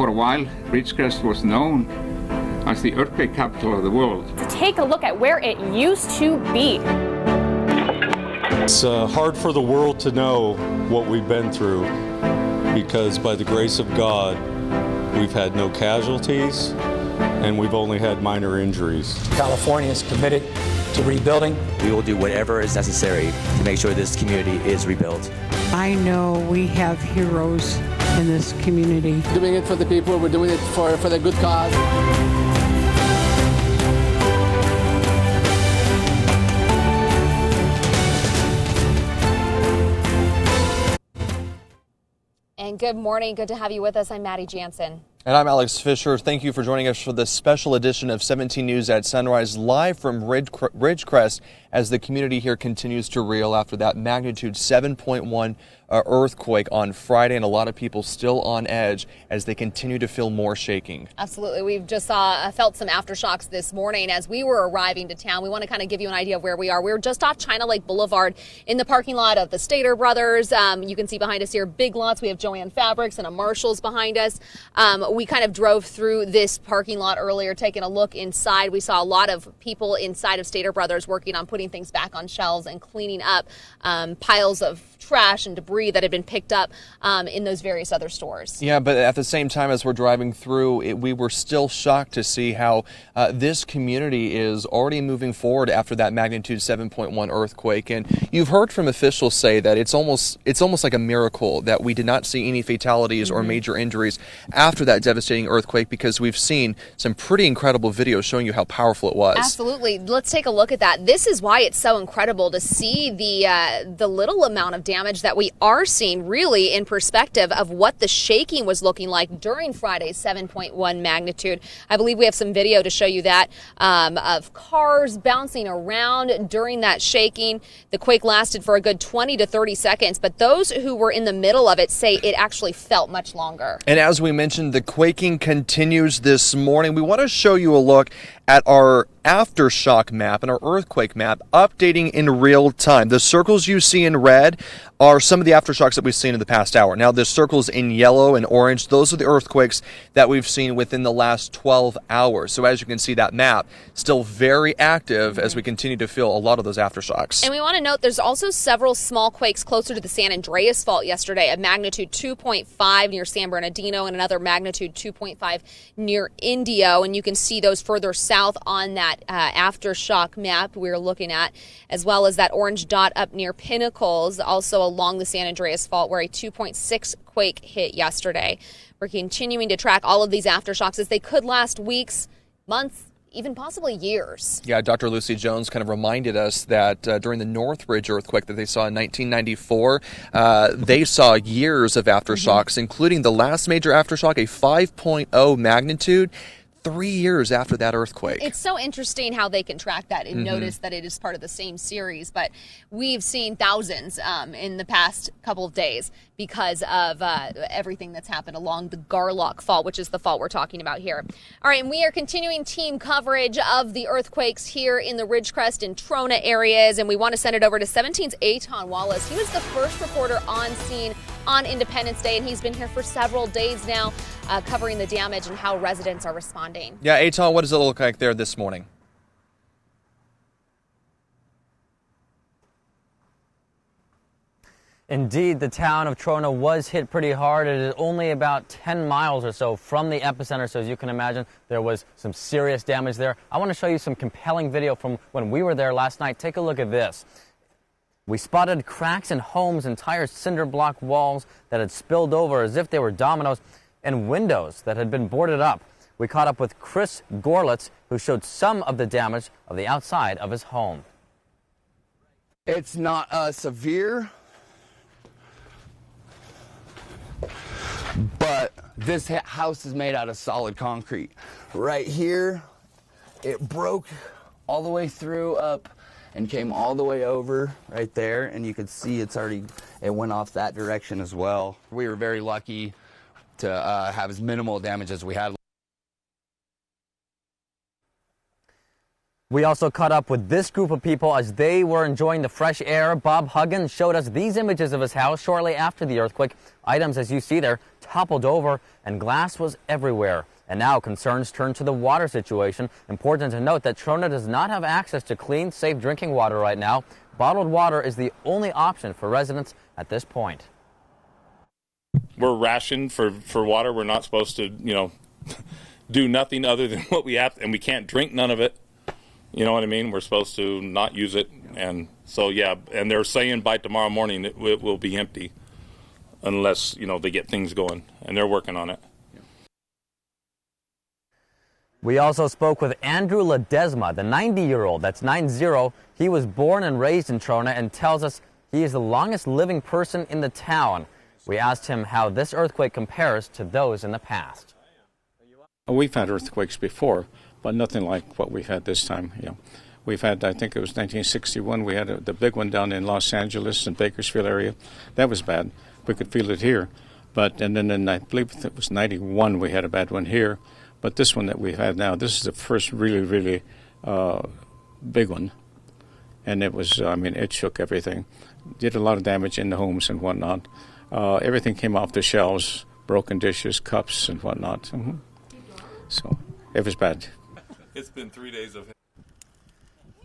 For a while, Ridgecrest was known as the earthquake capital of the world. Take a look at where it used to be. It's hard for the world to know what we've been through because by the grace of God, we've had no casualties and we've only had minor injuries. California is committed to rebuilding. We will do whatever is necessary to make sure this community is rebuilt. I know we have heroes in this community. Doing it for the people, we're doing it for the good cause. And good morning. Good to have you with us. I'm Maddie Jansen. And I'm Alex Fisher. Thank you for joining us for this special edition of 17 News at Sunrise, live from Ridgecrest, as the community here continues to reel after that magnitude 7.1 earthquake on Friday, and a lot of people still on edge as they continue to feel more shaking. Absolutely. We've just felt some aftershocks this morning as we were arriving to town. We want to kind of give you an idea of where we are. We're just off China Lake Boulevard in the parking lot of the Stater Brothers. You can see behind us here big lots. We have Joann Fabrics and a Marshall's behind us. We kind of drove through this parking lot earlier, taking a look inside. We saw a lot of people inside of Stater Brothers working on putting things back on shelves and cleaning up piles of trash and debris that had been picked up in those various other stores. Yeah, but at the same time as we're driving through, we were still shocked to see how this community is already moving forward after that magnitude 7.1 earthquake. And you've heard from officials say that it's almost like a miracle that we did not see any fatalities or major injuries after that devastating earthquake, because we've seen some pretty incredible videos showing you how powerful it was. Absolutely. Let's take a look at that. This is why it's so incredible to see the little amount of damage that we are seeing, really in perspective of what the shaking was looking like during Friday's 7.1 magnitude. I believe we have some video to show you that of cars bouncing around during that shaking. The quake lasted for a good 20 to 30 seconds, but those who were in the middle of it say it actually felt much longer. And as we mentioned, the quaking continues this morning. We want to show you a look at our aftershock map and our earthquake map updating in real time. The circles you see in red are some of the aftershocks that we've seen in the past hour. Now, the circles in yellow and orange, those are the earthquakes that we've seen within the last 12 hours. So as you can see, that map still very active as we continue to feel a lot of those aftershocks. And we want to note there's also several small quakes closer to the San Andreas Fault yesterday, a magnitude 2.5 near San Bernardino and another magnitude 2.5 near Indio. And you can see those further south on that aftershock map we're looking at, as well as that orange dot up near Pinnacles, also along the San Andreas Fault, where a 2.6 quake hit yesterday. We're continuing to track all of these aftershocks as they could last weeks, months, even possibly years. Yeah, Dr. Lucy Jones kind of reminded us that during the Northridge earthquake that they saw in 1994, they saw years of aftershocks, including the last major aftershock, a 5.0 magnitude. 3 years after that earthquake. It's so interesting how they can track that and notice that it is part of the same series, but we've seen thousands in the past couple of days because of everything that's happened along the Garlock Fault, which is the fault we're talking about here. All right, and we are continuing team coverage of the earthquakes here in the Ridgecrest and Trona areas, and we want to send it over to 17's Aton Wallace. He was the first reporter on scene on Independence Day, and he's been here for several days now covering the damage and how residents are responding. Yeah, Aton, what does it look like there this morning? Indeed, the town of Trona was hit pretty hard. It is only about 10 miles or so from the epicenter, so as you can imagine, there was some serious damage there. I want to show you some compelling video from when we were there last night. Take a look at this. We spotted cracks in homes, entire cinder block walls that had spilled over as if they were dominoes, and windows that had been boarded up. We caught up with Chris Gorlitz, who showed some of the damage of the outside of his home. It's not severe, but this house is made out of solid concrete. Right here, it broke all the way through up and came all the way over right there, and you could see it went off that direction as well. We were very lucky to have as minimal damage as we had. We also caught up with this group of people as they were enjoying the fresh air. Bob Huggins showed us these images of his house shortly after the earthquake. Items, as you see there, toppled over and glass was everywhere. And now concerns turn to the water situation. Important to note that Trona does not have access to clean, safe drinking water right now. Bottled water is the only option for residents at this point. We're rationed for water. We're not supposed to, do nothing other than what we have, and we can't drink none of it. You know what I mean? We're supposed to not use it. And so, yeah, and they're saying by tomorrow morning it will be empty unless, they get things going, and they're working on it. We also spoke with Andrew Ledesma, the 90-year-old, that's 90. He was born and raised in Trona and tells us he is the longest living person in the town. We asked him how this earthquake compares to those in the past. We've had earthquakes before, but nothing like what we've had this time. We've had, I think it was 1961, we had the big one down in Los Angeles and Bakersfield area. That was bad. We could feel it here. And then in, I believe it was 91, we had a bad one here. But this one that we've had now, this is the first really, really big one. And it was, it shook everything. Did a lot of damage in the homes and whatnot. Everything came off the shelves, broken dishes, cups, and whatnot. So it was bad. It's been 3 days of...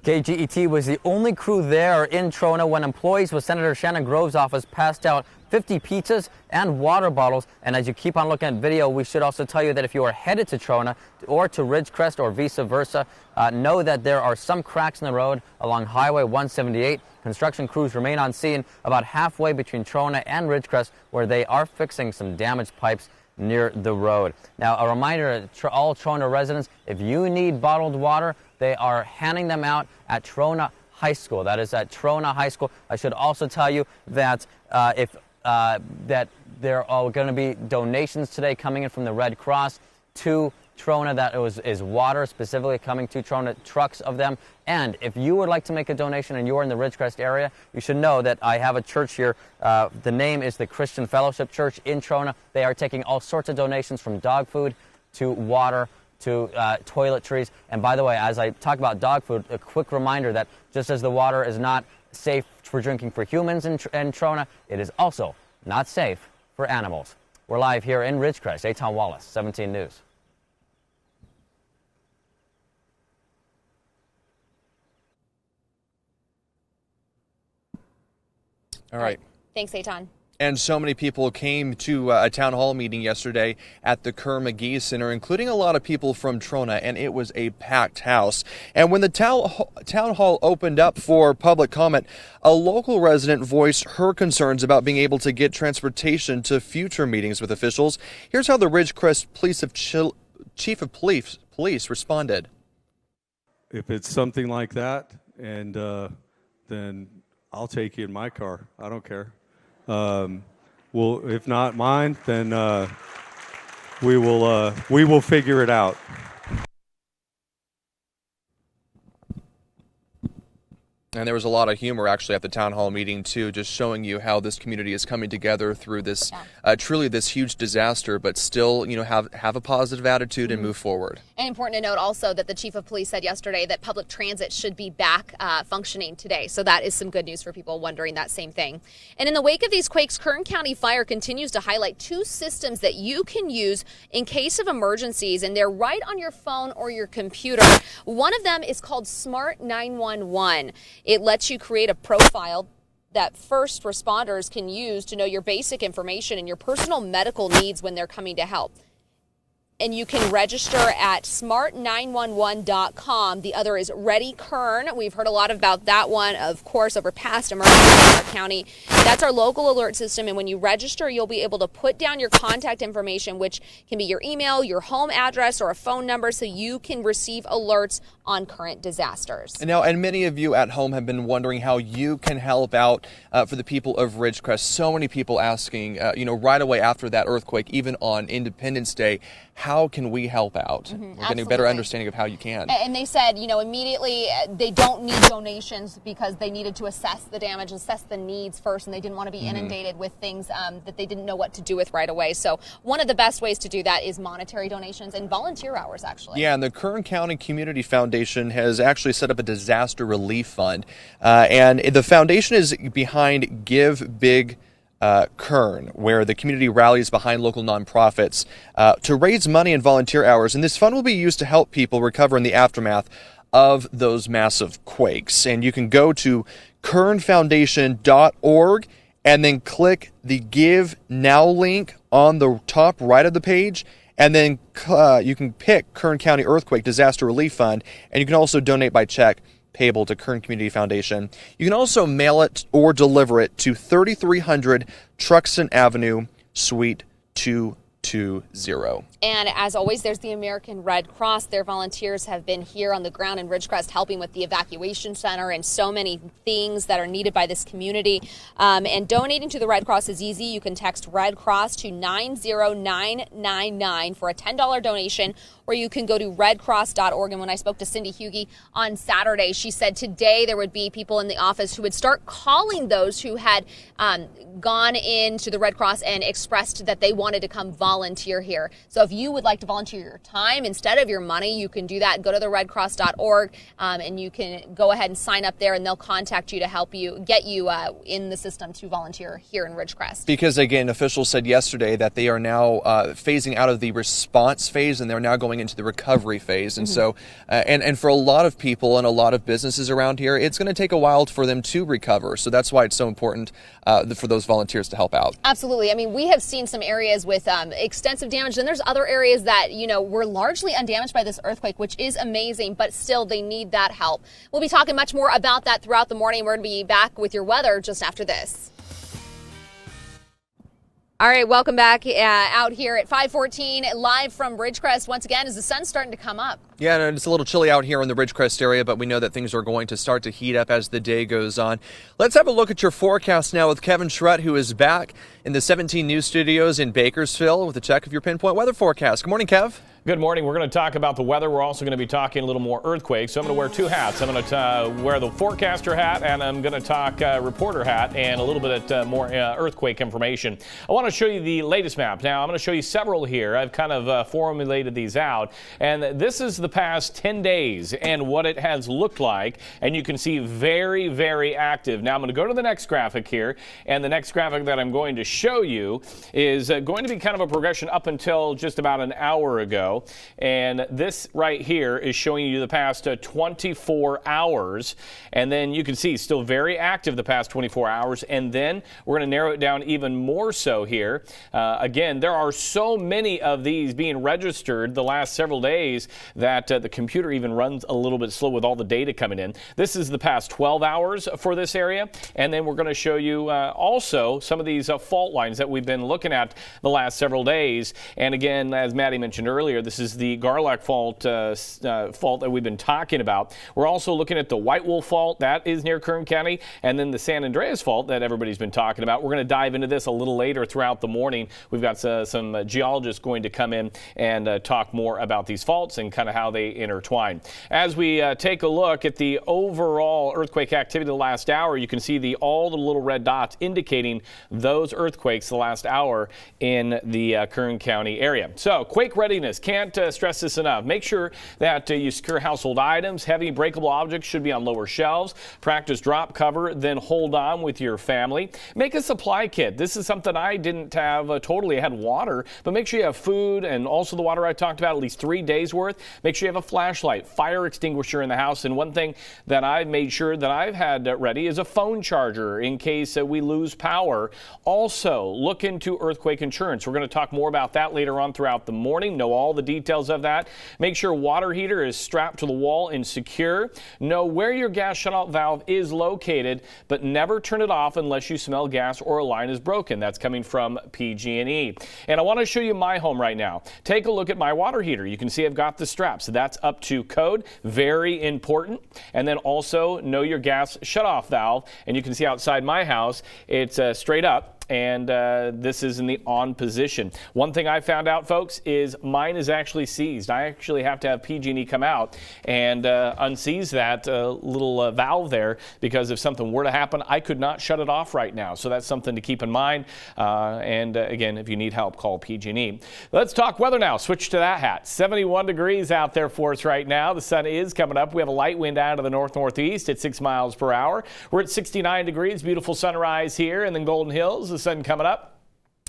KGET was the only crew there in Trona when employees with Senator Shannon Grove's office passed out 50 pizzas and water bottles. And as you keep on looking at video, we should also tell you that if you are headed to Trona or to Ridgecrest or vice versa, know that there are some cracks in the road along Highway 178. Construction crews remain on scene about halfway between Trona and Ridgecrest, where they are fixing some damaged pipes near the road. Now, a reminder to all Trona residents, if you need bottled water, they are handing them out at Trona High School. That is at Trona High School. I should also tell you that that there are going to be donations today coming in from the Red Cross to Trona. That is water specifically coming to Trona, trucks of them. And if you would like to make a donation and you are in the Ridgecrest area, you should know that I have a church here. The name is the Christian Fellowship Church in Trona. They are taking all sorts of donations from dog food to water to toiletries. And by the way, as I talk about dog food, a quick reminder that just as the water is not safe for drinking for humans in Trona, it is also not safe for animals. We're live here in Ridgecrest. Eitan Wallace, 17 News. All right. Thanks, Eitan. And so many people came to a town hall meeting yesterday at the Kerr-McGee Center, including a lot of people from Trona, and it was a packed house. And when the town hall opened up for public comment, a local resident voiced her concerns about being able to get transportation to future meetings with officials. Here's how the Ridgecrest Chief of Police responded. If it's something like that, and then I'll take you in my car. I don't care. Well, if not mine, then we will figure it out. And there was a lot of humor actually at the town hall meeting too, just showing you how this community is coming together through this truly this huge disaster, but still, have a positive attitude and move forward. And important to note also that the chief of police said yesterday that public transit should be back functioning today. So that is some good news for people wondering that same thing. And in the wake of these quakes, Kern County Fire continues to highlight 2 systems that you can use in case of emergencies, and they're right on your phone or your computer. One of them is called Smart 911. It lets you create a profile that first responders can use to know your basic information and your personal medical needs when they're coming to help. And you can register at smart911.com. The other is Ready Kern. We've heard a lot about that one, of course, over past emergencies in our county. That's our local alert system. And when you register, you'll be able to put down your contact information, which can be your email, your home address, or a phone number, so you can receive alerts on current disasters. And many of you at home have been wondering how you can help out for the people of Ridgecrest. So many people asking, right away after that earthquake, even on Independence Day, how how can we help out? We're getting a better understanding of how you can. And they said, immediately they don't need donations because they needed to assess the damage, assess the needs first, and they didn't want to be inundated with things that they didn't know what to do with right away. So one of the best ways to do that is monetary donations and volunteer hours, actually. Yeah, and the Kern County Community Foundation has actually set up a disaster relief fund. And the foundation is behind Give Big Kern, where the community rallies behind local nonprofits to raise money and volunteer hours. And this fund will be used to help people recover in the aftermath of those massive quakes. And you can go to kernfoundation.org and then click the Give Now link on the top right of the page. And then you can pick Kern County Earthquake Disaster Relief Fund. And you can also donate by check payable to Kern Community Foundation. You can also mail it or deliver it to 3300 Truxton Avenue, Suite 220. And as always, there's the American Red Cross. Their volunteers have been here on the ground in Ridgecrest helping with the evacuation center and so many things that are needed by this community. And donating to the Red Cross is easy. You can text Red Cross to 90999 for a $10 donation, or you can go to redcross.org. And when I spoke to Cindy Hughey on Saturday, she said today there would be people in the office who would start calling those who had gone into the Red Cross and expressed that they wanted to come volunteer here. So if you would like to volunteer your time instead of your money, you can do that. Go to the redcross.org and you can go ahead and sign up there, and they'll contact you to help you get you in the system to volunteer here in Ridgecrest. Because, again, officials said yesterday that they are now phasing out of the response phase and they're now going into the recovery phase. And so, and for a lot of people and a lot of businesses around here, it's going to take a while for them to recover. So that's why it's so important for those volunteers to help out. Absolutely. I mean, we have seen some areas with extensive damage, and there's other areas that, were largely undamaged by this earthquake, which is amazing, but still they need that help. We'll be talking much more about that throughout the morning. We're going to be back with your weather just after this. All right, welcome back out here at 514, live from Ridgecrest once again as the sun's starting to come up. Yeah, and it's a little chilly out here in the Ridgecrest area, but we know that things are going to start to heat up as the day goes on. Let's have a look at your forecast now with Kevin Schrett, who is back in the 17 News studios in Bakersfield with a check of your pinpoint weather forecast. Good morning, Kev. Good morning. We're going to talk about the weather. We're also going to be talking a little more earthquakes. So I'm going to wear two hats. I'm going to wear the forecaster hat, and I'm going to talk reporter hat and a little bit more earthquake information. I want to show you the latest map. Now, I'm going to show you several here. I've kind of formulated these out, and this is the past 10 days and what it has looked like, and you can see very, very active. Now, I'm going to go to the next graphic here, and the next graphic that I'm going to show you is going to be kind of a progression up until just about an hour ago. And this right here is showing you the past 24 hours. And then you can see still very active the past 24 hours. And then we're going to narrow it down even more so here. Again, there are so many of these being registered the last several days that the computer even runs a little bit slow with all the data coming in. This is the past 12 hours for this area. And then we're going to show you also some of these fault lines that we've been looking at the last several days. And again, as Maddie mentioned earlier, this is the Garlock fault that we've been talking about. We're also looking at the White Wolf fault. That is near Kern County. And then the San Andreas fault that everybody's been talking about. We're going to dive into this a little later throughout the morning. We've got some geologists going to come in and talk more about these faults and kind of how they intertwine. As we take a look at the overall earthquake activity the last hour, you can see all the little red dots indicating those earthquakes the last hour in the Kern County area. So quake readiness. Can't stress this enough. Make sure that you secure household items. Heavy breakable objects should be on lower shelves. Practice drop cover, then hold on with your family. Make a supply kit. This is something I didn't have totally. I had water, but make sure you have food and also the water I talked about, at least 3 days worth. Make sure you have a flashlight, fire extinguisher in the house. And one thing that I've made sure that I've had ready is a phone charger in case we lose power. Also, look into earthquake insurance. We're going to talk more about that later on throughout the morning. Know all the details of that. Make sure water heater is strapped to the wall and secure. Know where your gas shutoff valve is located, but never turn it off unless you smell gas or a line is broken. That's coming from PG&E. And I want to show you my home right now. Take a look at my water heater. You can see I've got the straps. So that's up to code. Very important. And then also know your gas shutoff valve. And you can see outside my house, it's straight up. and this is in the on position. One thing I found out, folks, is mine is actually seized. I actually have to have PG&E come out and unseize that little valve there, because if something were to happen, I could not shut it off right now. So that's something to keep in mind. Again, if you need help, call PG&E. Let's talk weather now. Switch to that hat. 71 degrees out there for us right now. The sun is coming up. We have a light wind out of the north-northeast at 6 miles per hour. We're at 69 degrees. Beautiful sunrise here in the Golden Hills. The sun coming up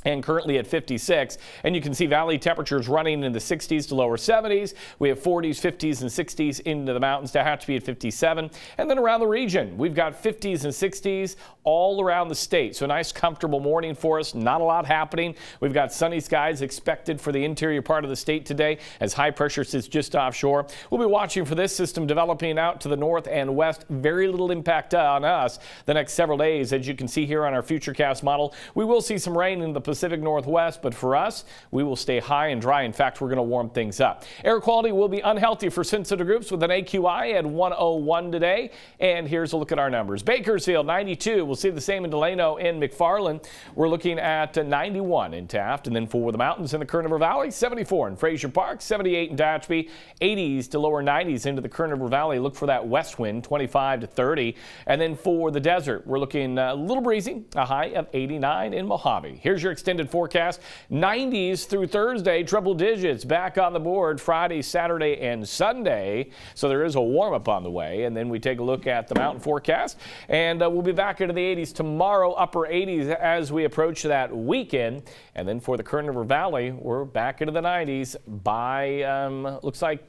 and currently at 56. And you can see valley temperatures running in the 60s to lower 70s. We have 40s, 50s, and 60s into the mountains. Tehachapi at 57. And then around the region, we've got 50s and 60s all around the state. So a nice, comfortable morning for us. Not a lot happening. We've got sunny skies expected for the interior part of the state today as high pressure sits just offshore. We'll be watching for this system developing out to the north and west. Very little impact on us the next several days. As you can see here on our Futurecast model, we will see some rain in the Pacific Northwest, but for us, we will stay high and dry. In fact, we're going to warm things up. Air quality will be unhealthy for sensitive groups with an AQI at 101 today. And here's a look at our numbers. Bakersfield, 92. We'll see the same in Delano and McFarland. We're looking at 91 in Taft. And then for the mountains in the Kern River Valley, 74 in Fraser Park, 78 in Tehachapi, 80s to lower 90s into the Kern River Valley. Look for that west wind, 25 to 30. And then for the desert, we're looking a little breezy, a high of 89 in Mojave. Here's your extended forecast. 90s through Thursday, triple digits back on the board Friday, Saturday, and Sunday. So there is a warm-up on the way. And then we take a look at the mountain forecast, and we'll be back into the 80s tomorrow, upper 80s as we approach that weekend. And then for the Kern River Valley, we're back into the 90s by, looks like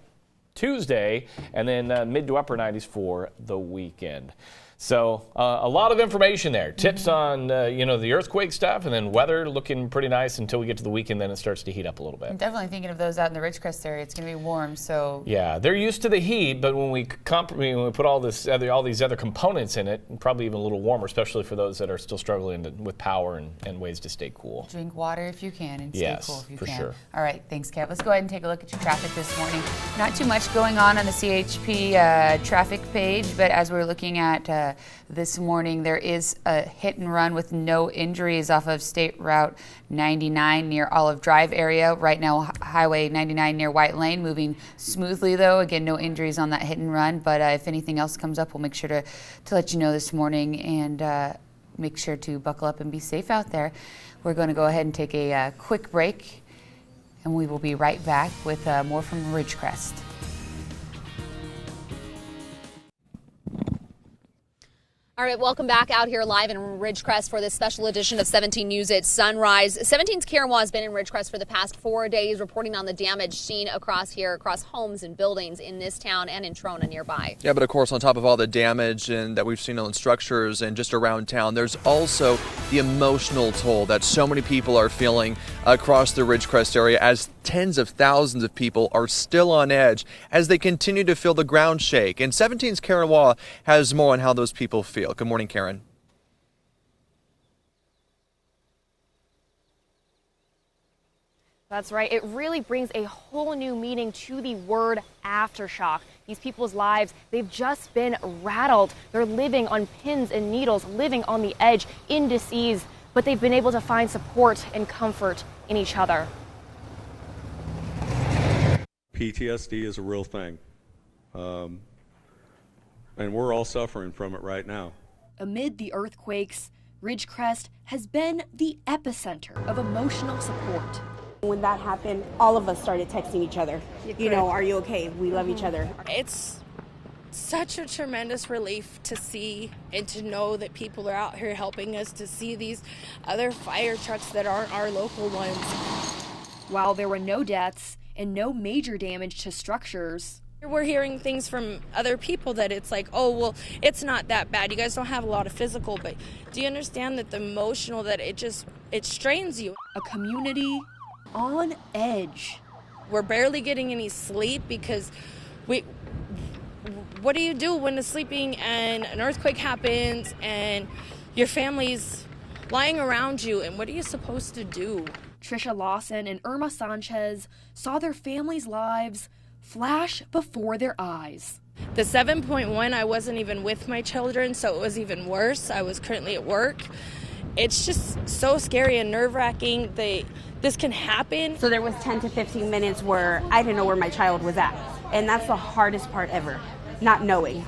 Tuesday, and then mid to upper 90s for the weekend. So a lot of information there. Tips on, the earthquake stuff, and then weather looking pretty nice until we get to the weekend. Then it starts to heat up a little bit. I'm definitely thinking of those out in the Ridgecrest area. It's going to be warm, so. Yeah, they're used to the heat, but when we put all these other components in it, probably even a little warmer, especially for those that are still struggling with power and ways to stay cool. Drink water if you can and stay cool if you can. Yes, for sure. All right, thanks, Kev. Let's go ahead and take a look at your traffic this morning. Not too much going on the CHP traffic page, but as we're looking at this morning, there is a hit and run with no injuries off of State Route 99 near Olive Drive area. Right now, Highway 99 near White Lane, moving smoothly though. Again, no injuries on that hit and run, but if anything else comes up, we'll make sure to let you know this morning, and make sure to buckle up and be safe out there. We're going to go ahead and take a quick break, and we will be right back with more from Ridgecrest. All right, welcome back out here live in Ridgecrest for this special edition of 17 News at Sunrise. 17's Karen Waugh has been in Ridgecrest for the past 4 days, reporting on the damage seen across homes and buildings in this town and in Trona nearby. Yeah, but of course, on top of all the damage that we've seen on structures and just around town, there's also the emotional toll that so many people are feeling across the Ridgecrest area, as tens of thousands of people are still on edge as they continue to feel the ground shake. And 17's Karen Waugh has more on how those people feel. Good morning, Karen. That's right. It really brings a whole new meaning to the word aftershock. These people's lives, they've just been rattled. They're living on pins and needles, living on the edge, in dis-ease, but they've been able to find support and comfort in each other. PTSD is a real thing, and we're all suffering from it right now. Amid the earthquakes, Ridgecrest has been the epicenter of emotional support. When that happened, all of us started texting each other. Are you okay? We love each other. It's such a tremendous relief to see and to know that people are out here helping us, to see these other fire trucks that aren't our local ones. While there were no deaths and no major damage to structures, we're hearing things from other people that it's like, oh, well, it's not that bad. You guys don't have a lot of physical, but do you understand that the emotional, that it strains you? A community on edge. We're barely getting any sleep because what do you do when it's sleeping and an earthquake happens and your family's lying around you, and what are you supposed to do? Trisha Lawson and Irma Sanchez saw their families' lives flash before their eyes. The 7.1, I wasn't even with my children, so it was even worse. I was currently at work, it's just so scary and nerve-wracking. This can happen. So there was 10 to 15 minutes where I didn't know where my child was at. And that's the hardest part ever, not knowing.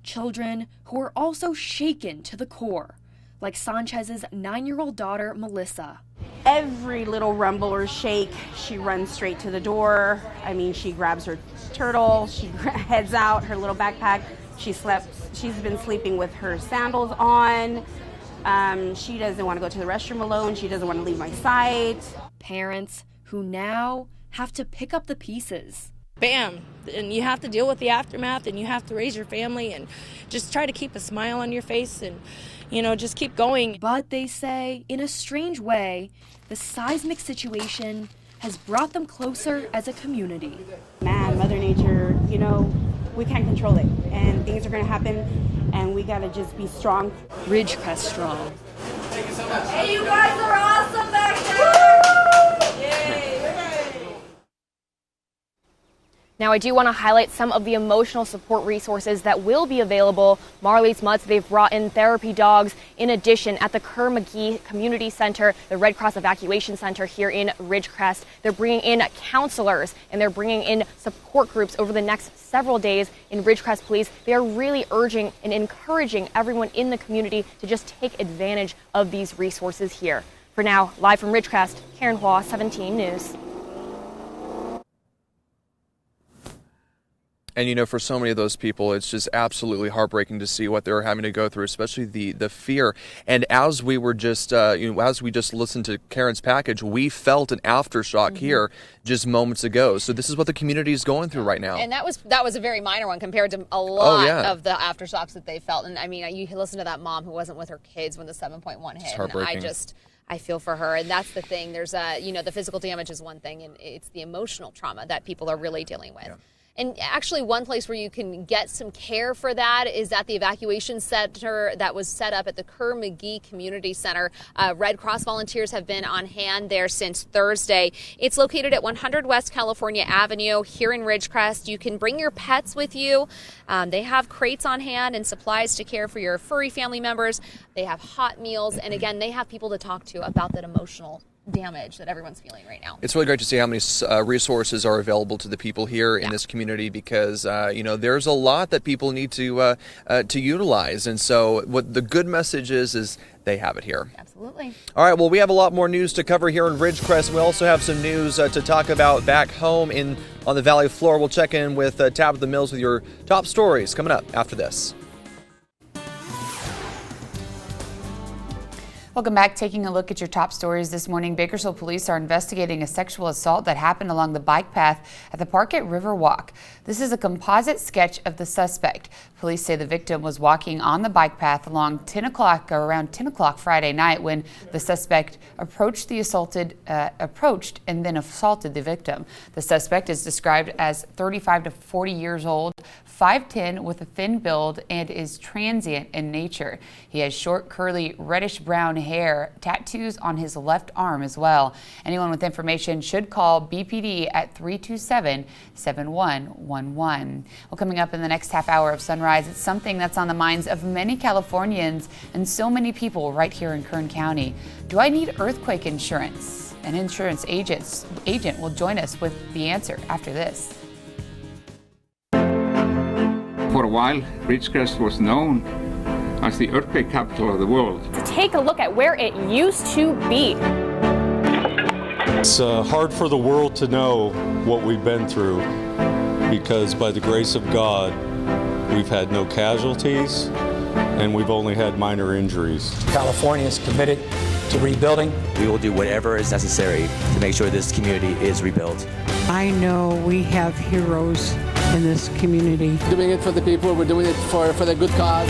Children who are also shaken to the core, like Sanchez's 9-year-old daughter, Melissa. Every little rumble or shake, she runs straight to the door. I mean, she grabs her turtle, she heads out, her little backpack. She's been sleeping with her sandals on. She doesn't want to go to the restroom alone. She doesn't want to leave my sight. Parents who now have to pick up the pieces. Bam! And you have to deal with the aftermath, and you have to raise your family and just try to keep a smile on your face and, just keep going. But they say, in a strange way, the seismic situation has brought them closer as a community. Man, Mother Nature, we can't control it, and things are going to happen, and we got to just be strong. Ridgecrest strong. Hey, you guys are awesome back there! Yay! Now, I do want to highlight some of the emotional support resources that will be available. Marley's Mutts, they've brought in therapy dogs. In addition, at the Kerr-McGee Community Center, the Red Cross Evacuation Center here in Ridgecrest, they're bringing in counselors and they're bringing in support groups over the next several days. In Ridgecrest Police, they are really urging and encouraging everyone in the community to just take advantage of these resources here. For now, live from Ridgecrest, Karen Hua, 17 News. And for so many of those people, it's just absolutely heartbreaking to see what they're having to go through, especially the fear. And as we were just, as we just listened to Karen's package, we felt an aftershock here just moments ago. So this is what the community is going through right now. And that was a very minor one compared to a lot of the aftershocks that they felt. And I mean, you listen to that mom who wasn't with her kids when the 7.1 hit. It's heartbreaking. And I feel for her. And that's the thing. There's the physical damage is one thing, and it's the emotional trauma that people are really dealing with. Yeah. And actually, one place where you can get some care for that is at the evacuation center that was set up at the Kerr-McGee Community Center. Red Cross volunteers have been on hand there since Thursday. It's located at 100 West California Avenue here in Ridgecrest. You can bring your pets with you. They have crates on hand and supplies to care for your furry family members. They have hot meals. And again, they have people to talk to about that emotional damage that everyone's feeling right now. It's really great to see how many resources are available to the people here in this community because, there's a lot that people need to utilize. And so what the good message is they have it here. Absolutely. All right, well, we have a lot more news to cover here in Ridgecrest. We also have some news to talk about back home on the Valley floor. We'll check in with Tabitha Mills with your top stories coming up after this. Welcome back. Taking a look at your top stories this morning. Bakersfield police are investigating a sexual assault that happened along the bike path at the park at Riverwalk. This is a composite sketch of the suspect. Police say the victim was walking on the bike path around 10 o'clock Friday night when the suspect approached and then assaulted the victim. The suspect is described as 35 to 40 years old, 5'10", with a thin build, and is transient in nature. He has short, curly, reddish-brown hair, tattoos on his left arm as well. Anyone with information should call BPD at 327-7111. Well, coming up in the next half hour of Sunrise, it's something that's on the minds of many Californians and so many people right here in Kern County. Do I need earthquake insurance? An insurance agent will join us with the answer after this. For a while, Ridgecrest was known as the earthquake capital of the world. To take a look at where it used to be. It's hard for the world to know what we've been through because by the grace of God, we've had no casualties and we've only had minor injuries. California is committed to rebuilding. We will do whatever is necessary to make sure this community is rebuilt. I know we have heroes in this community. Doing it for the people, we're doing it for the good cause.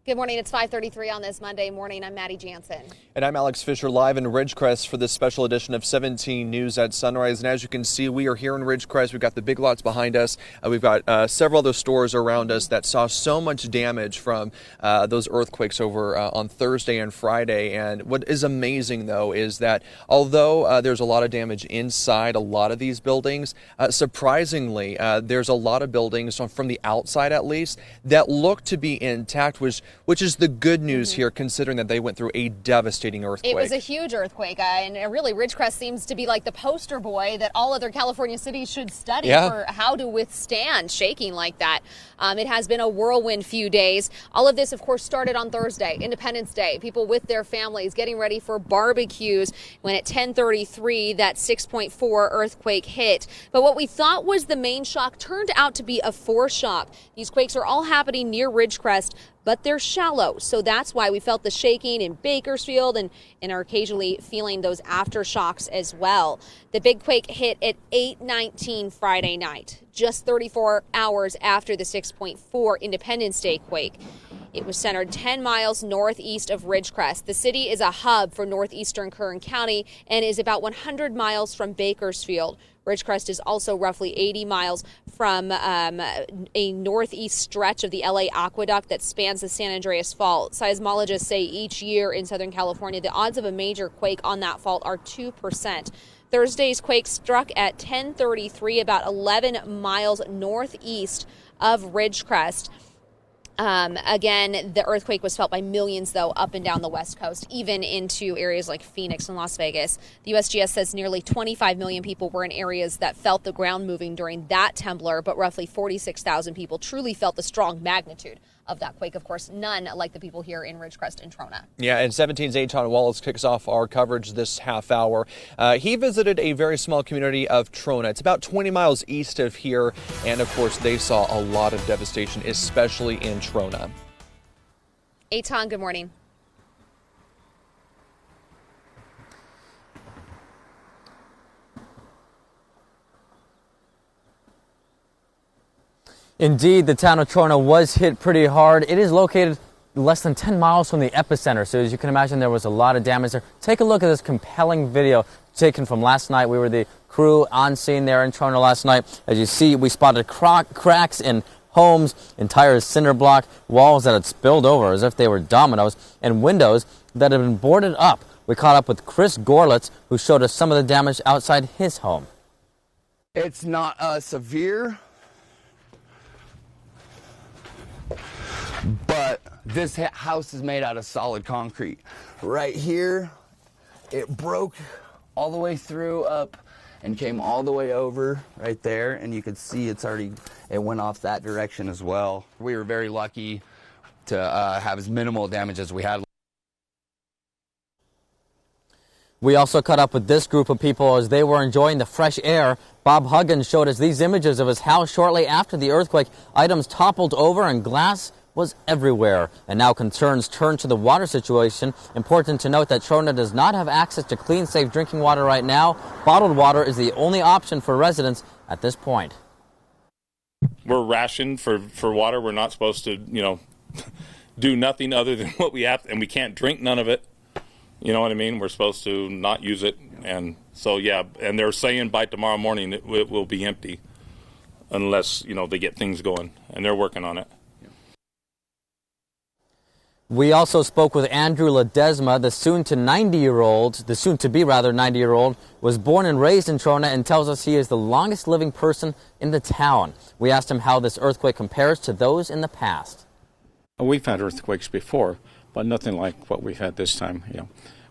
Good morning. It's 5:33 on this Monday morning. I'm Maddie Jansen. And I'm Alex Fisher, live in Ridgecrest for this special edition of 17 News at Sunrise. And as you can see, we are here in Ridgecrest. We've got the big lots behind us. We've got several other stores around us that saw so much damage from those earthquakes over on Thursday and Friday. And what is amazing, though, is that although there's a lot of damage inside a lot of these buildings, surprisingly, there's a lot of buildings from the outside, at least, that look to be intact, which is the good news here, considering that they went through a devastating earthquake. It was a huge earthquake, and really Ridgecrest seems to be like the poster boy that all other California cities should study for how to withstand shaking like that. It has been a whirlwind few days. All of this, of course, started on Thursday, Independence Day. People with their families getting ready for barbecues when at 10:33 that 6.4 earthquake hit. But what we thought was the main shock turned out to be a foreshock. These quakes are all happening near Ridgecrest, but they're shallow. So that's why we felt the shaking in Bakersfield and are occasionally feeling those aftershocks as well. The big quake hit at 8:19 Friday night, just 34 hours after the 6.4 Independence Day quake. It was centered 10 miles northeast of Ridgecrest. The city is a hub for northeastern Kern County and is about 100 miles from Bakersfield. Ridgecrest is also roughly 80 miles from a northeast stretch of the LA aqueduct that spans the San Andreas Fault. Seismologists say each year in Southern California, the odds of a major quake on that fault are 2%. Thursday's quake struck at 10:33, about 11 miles northeast of Ridgecrest. Again, the earthquake was felt by millions, though, up and down the West Coast, even into areas like Phoenix and Las Vegas. The USGS says nearly 25 million people were in areas that felt the ground moving during that Templar, but roughly 46,000 people truly felt the strong magnitude of that quake. Of course, none like the people here in Ridgecrest and Trona. Yeah, and 17's Aton Wallace kicks off our coverage this half hour. He visited a very small community of Trona. It's about 20 miles east of here, and of course, they saw a lot of devastation, especially in Trona. Aton, good morning. Indeed, the town of Trona was hit pretty hard. It is located less than 10 miles from the epicenter, so as you can imagine, there was a lot of damage there. Take a look at this compelling video taken from last night. We were the crew on scene there in Trona last night. As you see, we spotted cracks in homes, entire cinder block walls that had spilled over as if they were dominoes, and windows that had been boarded up. We caught up with Chris Gorlitz, who showed us some of the damage outside his home. It's not severe, but this house is made out of solid concrete. Right here, it broke all the way through up and came all the way over right there, and you could see it went off that direction as well. We were very lucky to have as minimal damage as we had. We also caught up with this group of people as they were enjoying the fresh air. Bob Huggins showed us these images of his house shortly after the earthquake. Items toppled over and glass was everywhere. And now concerns turn to the water situation. Important to note that Trona does not have access to clean, safe drinking water right now. Bottled water is the only option for residents at this point. We're rationed for water. We're not supposed to, do nothing other than what we have, and we can't drink none of it. You know what I mean? We're supposed to not use it. And so, yeah, and they're saying by tomorrow morning it will be empty unless, they get things going, and they're working on it. We also spoke with Andrew Ledesma, the soon-to-be 90-year-old, was born and raised in Trona and tells us he is the longest living person in the town. We asked him how this earthquake compares to those in the past. We've had earthquakes before, but nothing like what we've had this time.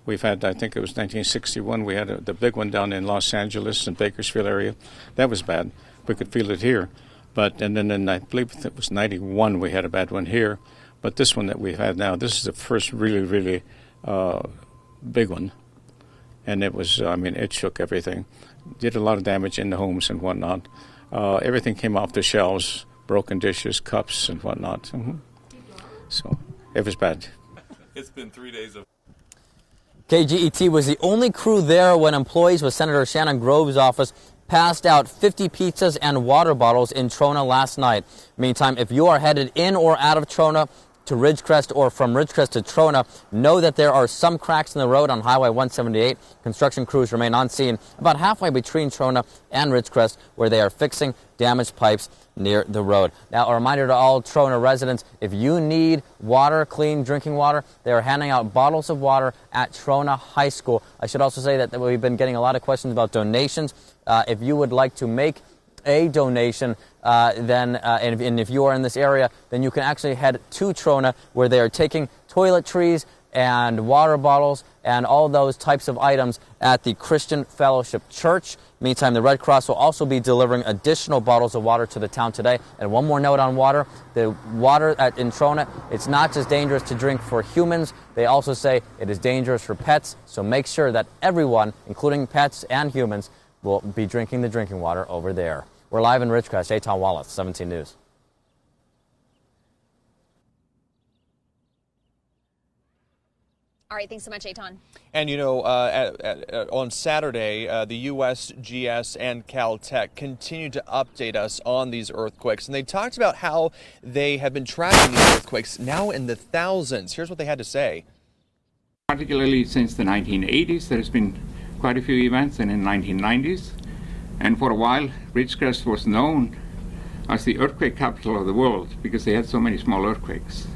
We've had, I think it was 1961, we had the big one down in Los Angeles and Bakersfield area. That was bad. We could feel it here. And then in, I believe it was 91, we had a bad one here. But this one that we've had now, this is the first really, really big one. And it was, it shook everything. Did a lot of damage in the homes and whatnot. Everything came off the shelves, broken dishes, cups, and whatnot. So it was bad. It's been 3 days of... KGET was the only crew there when employees with Senator Shannon Grove's office passed out 50 pizzas and water bottles in Trona last night. Meantime, if you are headed in or out of Trona, to Ridgecrest or from Ridgecrest to Trona, know that there are some cracks in the road on Highway 178. Construction crews remain on scene about halfway between Trona and Ridgecrest, where they are fixing damaged pipes near the road. Now, a reminder to all Trona residents, if you need water, clean drinking water, they are handing out bottles of water at Trona High School. I should also say that we've been getting a lot of questions about donations. If you would like to make a donation, and if you are in this area, then you can actually head to Trona, where they are taking toiletries and water bottles and all those types of items at the Christian Fellowship Church. Meantime, the Red Cross will also be delivering additional bottles of water to the town today. And one more note on water. The water in Trona, it's not just dangerous to drink for humans. They also say it is dangerous for pets. So make sure that everyone, including pets and humans, will be drinking the drinking water over there. We're live in Ridgecrest. Eitan Wallace, 17 News. All right, thanks so much, Eitan. And, you know, on Saturday, the USGS and Caltech continued to update us on these earthquakes. And they talked about how they have been tracking these earthquakes now in the thousands. Here's what they had to say. Particularly since the 1980s, there's been quite a few events, and in the 1990s. And for a while, Ridgecrest was known as the earthquake capital of the world because they had so many small earthquakes.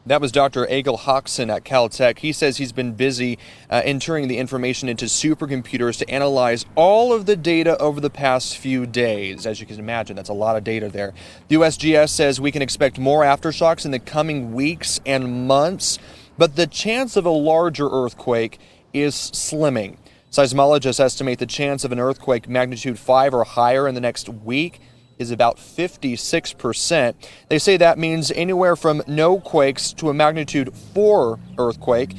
That was Dr. Egil Hawkson at Caltech. He says he's been busy entering the information into supercomputers to analyze all of the data over the past few days. As you can imagine, that's a lot of data there. The USGS says we can expect more aftershocks in the coming weeks and months, but the chance of a larger earthquake is slimming. Seismologists estimate the chance of an earthquake magnitude 5 or higher in the next week is about 56%. They say that means anywhere from no quakes to a magnitude 4 earthquake.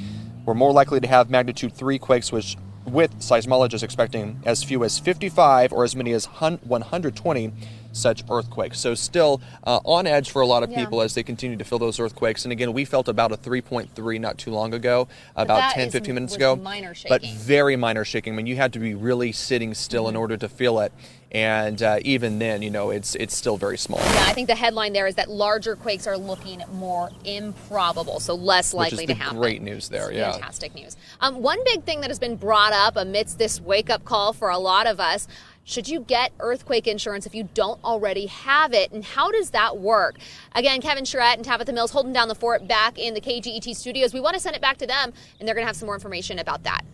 We're more likely to have magnitude 3 quakes, which with seismologists expecting as few as 55 or as many as 120 such earthquakes. So still on edge for a lot of people as they continue to feel those earthquakes. And again, we felt about a 3.3 not too long ago, about 10, 15 minutes ago. Minor shaking. But very minor shaking. I mean, you had to be really sitting still in order to feel it. And even then, you know, it's still very small. Yeah, I think the headline there is that larger quakes are looking more improbable, so less likely to happen. Great news there, yeah. Fantastic news. One big thing that has been brought up amidst this wake-up call for a lot of us, should you get earthquake insurance if you don't already have it, and how does that work? Again, Kevin Charette and Tabitha Mills holding down the fort back in the KGET studios. We want to send it back to them, and they're going to have some more information about that.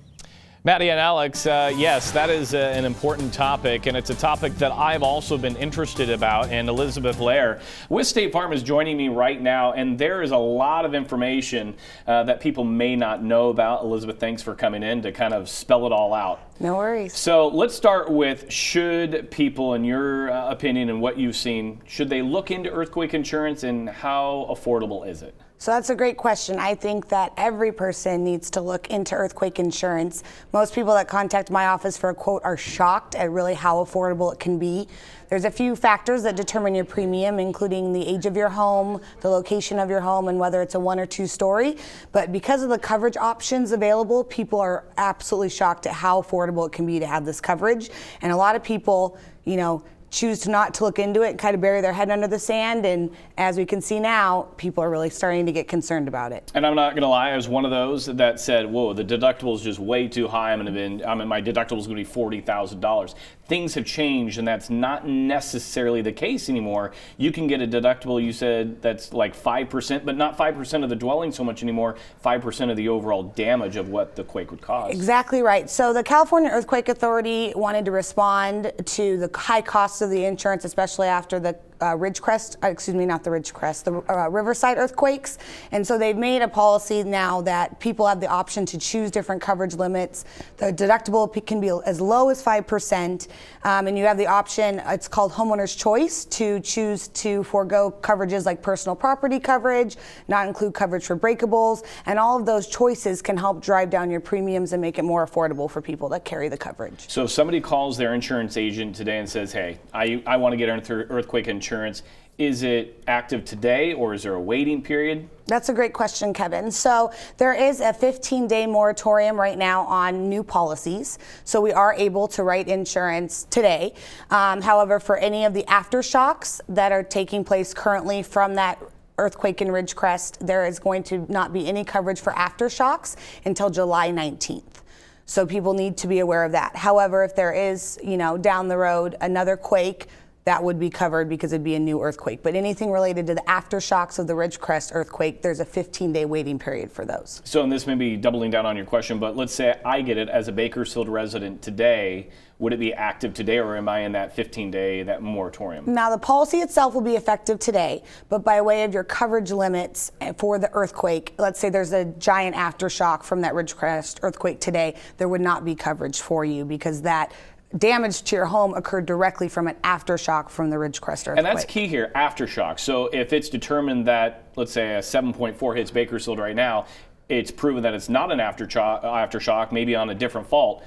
Maddie and Alex, yes, that is an important topic, and it's a topic that I've also been interested about. And Elizabeth Lair with State Farm is joining me right now, and there is a lot of information that people may not know about. Elizabeth, thanks for coming in to kind of spell it all out. No worries. So let's start with, should people, in your opinion and what you've seen, should they look into earthquake insurance, and how affordable is it? So that's a great question. I think that every person needs to look into earthquake insurance. Most people that contact my office for a quote are shocked at really how affordable it can be. There's a few factors that determine your premium, including the age of your home, the location of your home, and whether it's a 1 or 2 story. But because of the coverage options available, people are absolutely shocked at how affordable it can be to have this coverage. And a lot of people, you know, choose not to look into it and kind of bury their head under the sand. And as we can see now, people are really starting to get concerned about it. And I'm not going to lie, I was one of those that said, whoa, the deductible is just way too high. My deductible is going to be $40,000. Things have changed, and that's not necessarily the case anymore. You can get a deductible, you said, that's like 5%, but not 5% of the dwelling so much anymore, 5% of the overall damage of what the quake would cause. Exactly right. So the California Earthquake Authority wanted to respond to the high costs of the insurance, especially after the Riverside earthquakes. And so they've made a policy now that people have the option to choose different coverage limits. The deductible can be as low as 5%. And you have the option, it's called homeowner's choice, to choose to forego coverages like personal property coverage, not include coverage for breakables. And all of those choices can help drive down your premiums and make it more affordable for people that carry the coverage. So if somebody calls their insurance agent today and says, hey, I want to get earthquake insurance, insurance. Is it active today, or is there a waiting period? That's a great question, Kevin. So there is a 15-day moratorium right now on new policies. So we are able to write insurance today. However, for any of the aftershocks that are taking place currently from that earthquake in Ridgecrest, there is going to not be any coverage for aftershocks until July 19th. So people need to be aware of that. However, if there is, down the road another quake, that would be covered because it'd be a new earthquake. But anything related to the aftershocks of the Ridgecrest earthquake, there's a 15-day waiting period for those. So, and this may be doubling down on your question, but let's say I get it as a Bakersfield resident today. Would it be active today, or am I in that 15-day, that moratorium? Now, the policy itself will be effective today, but by way of your coverage limits for the earthquake, let's say there's a giant aftershock from that Ridgecrest earthquake today, there would not be coverage for you because that damage to your home occurred directly from an aftershock from the Ridgecrest earthquake. And that's key here, aftershock. So if it's determined that, let's say, a 7.4 hits Bakersfield right now, it's proven that it's not an aftershock, maybe on a different fault,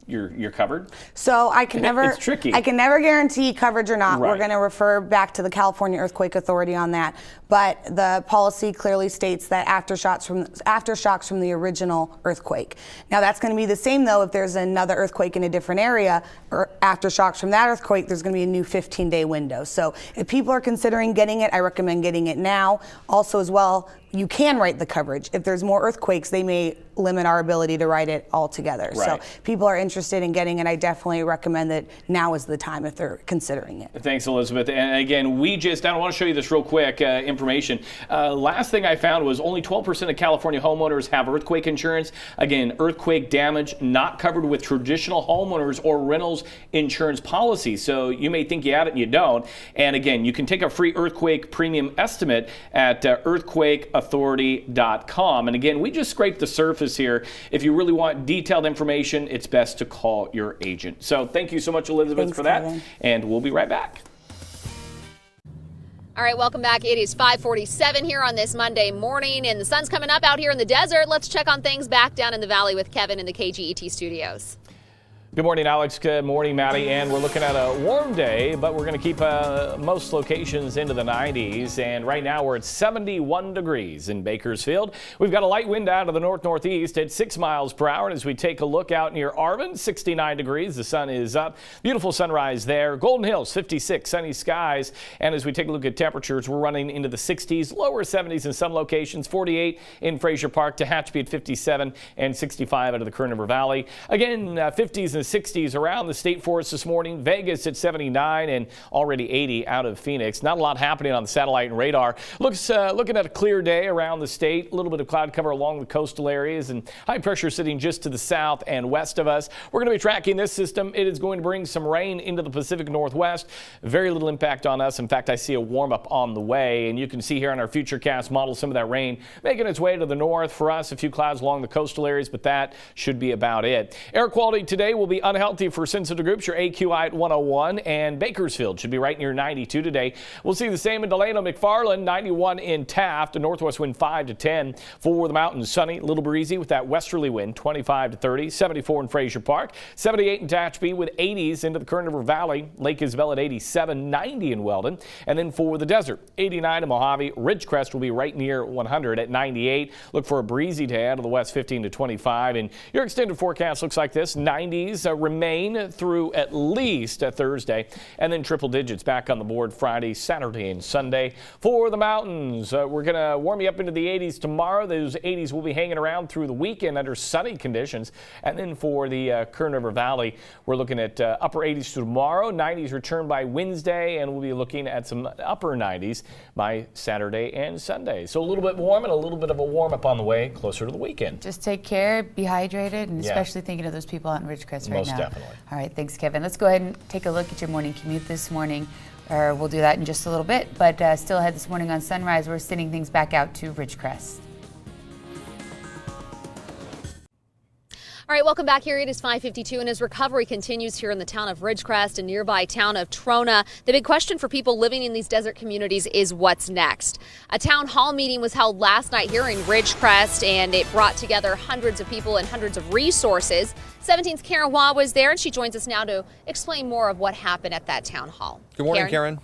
you're covered? So I can never, it's tricky. I can never guarantee coverage or not. Right. We're going to refer back to the California Earthquake Authority on that. But the policy clearly states that aftershocks from the original earthquake. Now that's going to be the same though if there's another earthquake in a different area, or aftershocks from that earthquake, there's going to be a new 15-day window. So if people are considering getting it, I recommend getting it now. Also as well, you can write the coverage. If there's more earthquakes, they may limit our ability to write it altogether. Right. So people are interested in getting it. I definitely recommend that now is the time if they're considering it. Thanks, Elizabeth. And again, I want to show you this real quick information. Last thing I found was only 12% of California homeowners have earthquake insurance. Again, earthquake damage not covered with traditional homeowners or rentals insurance policies. So you may think you have it and you don't. And again, you can take a free earthquake premium estimate at earthquakeauthority.com. And again, we just scraped the surface here. If you really want detailed information, it's best to call your agent. So thank you so much, Elizabeth, Thanks, for that. Kevin. And we'll be right back. All right, welcome back. It is 5:47 here on this Monday morning, and the sun's coming up out here in the desert. Let's check on things back down in the valley with Kevin in the KGET studios. Good morning, Alex. Good morning, Maddie. And we're looking at a warm day, but we're going to keep most locations into the 90s. And right now we're at 71 degrees in Bakersfield. We've got a light wind out of the north-northeast at 6 miles per hour. And as we take a look out near Arvin, 69 degrees. The sun is up. Beautiful sunrise there. Golden Hills, 56, sunny skies. And as we take a look at temperatures, we're running into the 60s, lower 70s in some locations, 48 in Frazier Park, Tehachapi at 57 and 65 out of the Kern River Valley. Again, 50s and 60s around the state forest this morning. Vegas at 79 and already 80 out of Phoenix. Not a lot happening on the satellite and radar. Looking at a clear day around the state. A little bit of cloud cover along the coastal areas and high pressure sitting just to the south and west of us. We're going to be tracking this system. It is going to bring some rain into the Pacific Northwest. Very little impact on us. In fact, I see a warm up on the way, and you can see here on our Futurecast model some of that rain making its way to the north. For us, a few clouds along the coastal areas, but that should be about it. Air quality today will be unhealthy for sensitive groups. Your AQI at 101, and Bakersfield should be right near 92 today. We'll see the same in Delano, McFarland, 91 in Taft. A northwest wind 5 to 10 for the mountains. Sunny, a little breezy with that westerly wind 25 to 30. 74 in Frazier Park, 78 in Tehachapi with 80s into the Kern River Valley. Lake Isabel at 87, 90 in Weldon. And then for the desert, 89 in Mojave. Ridgecrest will be right near 100 at 98. Look for a breezy day out of the west, 15 to 25. And your extended forecast looks like this. 90s remain through at least Thursday, and then triple digits back on the board Friday, Saturday, and Sunday. For the mountains, we're going to warm you up into the 80s tomorrow. Those 80s will be hanging around through the weekend under sunny conditions. And then for the Kern River Valley, we're looking at upper 80s tomorrow. 90s return by Wednesday, and we'll be looking at some upper 90s by Saturday and Sunday. So a little bit warm and a little bit of a warm up on the way closer to the weekend. Just take care, be hydrated, and especially thinking of those people out in Ridgecrest right now. Most definitely. All right, thanks, Kevin. Let's go ahead and take a look at your morning commute this morning. We'll do that in just a little bit, but still ahead this morning on Sunrise, we're sending things back out to Ridgecrest. All right, welcome back here. It is 5:52, and as recovery continues here in the town of Ridgecrest and nearby town of Trona, the big question for people living in these desert communities is what's next. A town hall meeting was held last night here in Ridgecrest, and it brought together hundreds of people and hundreds of resources. 17's Karen Waugh was there, and she joins us now to explain more of what happened at that town hall. Good morning, Karen.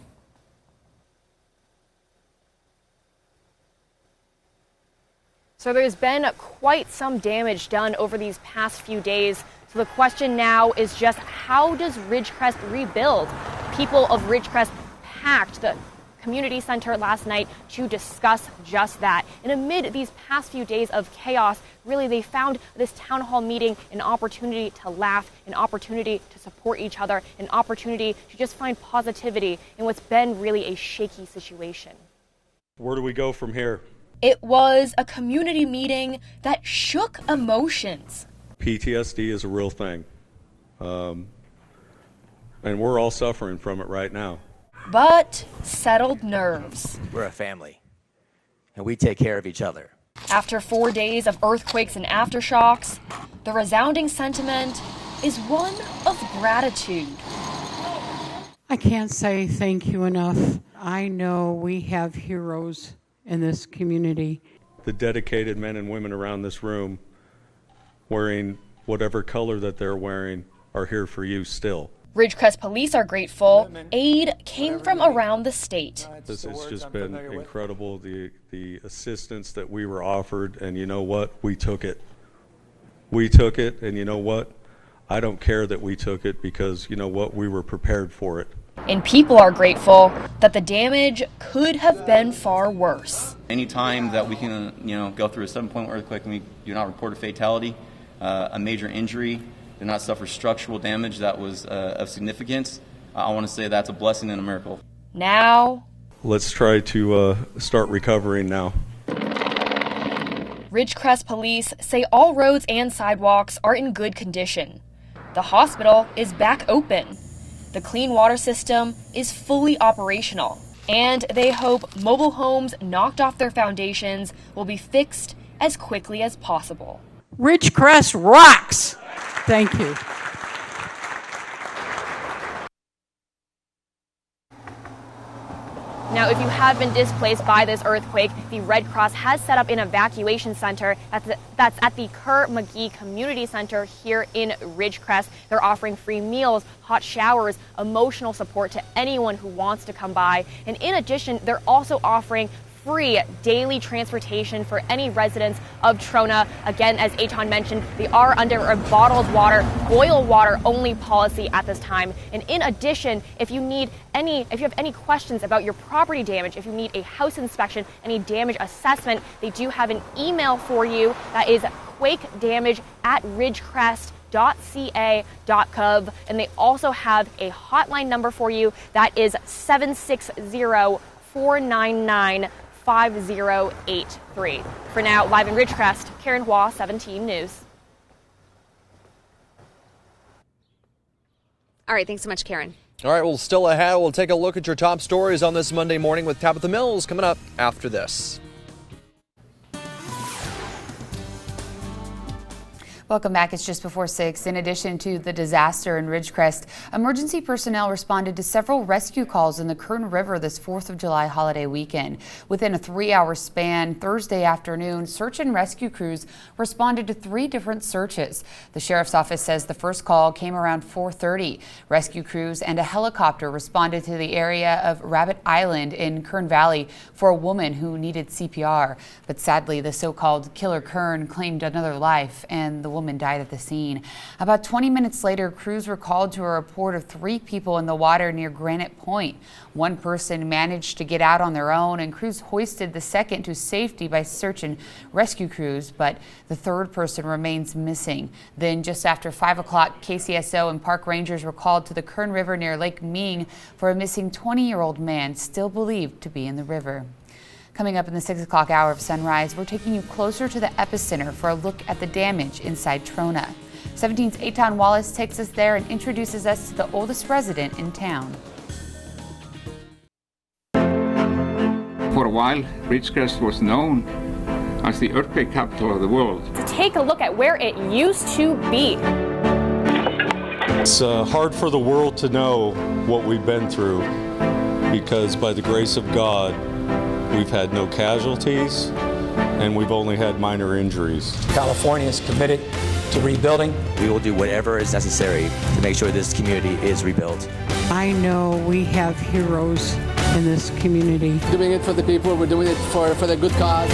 So there's been quite some damage done over these past few days. So the question now is just how does Ridgecrest rebuild? People of Ridgecrest packed the community center last night to discuss just that. And amid these past few days of chaos, really they found this town hall meeting an opportunity to laugh, an opportunity to support each other, an opportunity to just find positivity in what's been really a shaky situation. Where do we go from here? It was a community meeting that shook emotions. PTSD is a real thing. And we're all suffering from it right now. But settled nerves. We're a family, and we take care of each other. After 4 days of earthquakes and aftershocks, the resounding sentiment is one of gratitude. I can't say thank you enough. I know we have heroes in this community. The dedicated men and women around this room, wearing whatever color that they're wearing, are here for you still. Ridgecrest police are grateful. Aid came from around the state. This has just been incredible, the assistance that we were offered, and you know what? We took it. We took it, and you know what? I don't care that we took it, because you know what? We were prepared for it. And people are grateful that the damage could have been far worse. Anytime that we can, go through a 7-point earthquake and we do not report a fatality, a major injury, did not suffer structural damage that was of significance, I want to say that's a blessing and a miracle. Now, let's try to start recovering now. Ridgecrest police say all roads and sidewalks are in good condition. The hospital is back open. The clean water system is fully operational. And they hope mobile homes knocked off their foundations will be fixed as quickly as possible. Ridgecrest rocks! Thank you. Now, if you have been displaced by this earthquake, the Red Cross has set up an evacuation center that's at the Kerr-McGee Community Center here in Ridgecrest. They're offering free meals, hot showers, emotional support to anyone who wants to come by. And in addition, they're also offering free daily transportation for any residents of Trona. Again, as Eitan mentioned, they are under a bottled water, boil water only policy at this time. And in addition, if you have any questions about your property damage, if you need a house inspection, any damage assessment, they do have an email for you that is quakedamage@ridgecrest.ca.gov, and they also have a hotline number for you that is 760-499-5083. For now, live in Ridgecrest, Karen Hua, 17 News. All right, thanks so much, Karen. All right, well, still ahead, we'll take a look at your top stories on this Monday morning with Tabitha Mills coming up after this. Welcome back. It's just before 6. In addition to the disaster in Ridgecrest, emergency personnel responded to several rescue calls in the Kern River this 4th of July holiday weekend. Within a 3-hour span, Thursday afternoon, search and rescue crews responded to 3 different searches. The sheriff's office says the first call came around 4:30. Rescue crews and a helicopter responded to the area of Rabbit Island in Kern Valley for a woman who needed CPR. But sadly, the so-called Killer Kern claimed another life, and the woman died at the scene. About 20 minutes later, crews were called to a report of 3 people in the water near Granite Point. One person managed to get out on their own, and crews hoisted the second to safety by search and rescue crews, but the third person remains missing. Then just after 5 o'clock, KCSO and park rangers were called to the Kern River near Lake Ming for a missing 20-year-old man still believed to be in the river. Coming up in the 6 o'clock hour of Sunrise, we're taking you closer to the epicenter for a look at the damage inside Trona. 17's Eitan Wallace takes us there and introduces us to the oldest resident in town. For a while, Ridgecrest was known as the earthquake capital of the world. To take a look at where it used to be. It's hard for the world to know what we've been through, because by the grace of God, we've had no casualties, and we've only had minor injuries. California is committed to rebuilding. We will do whatever is necessary to make sure this community is rebuilt. I know we have heroes in this community. Doing it for the people, we're doing it for the good cause.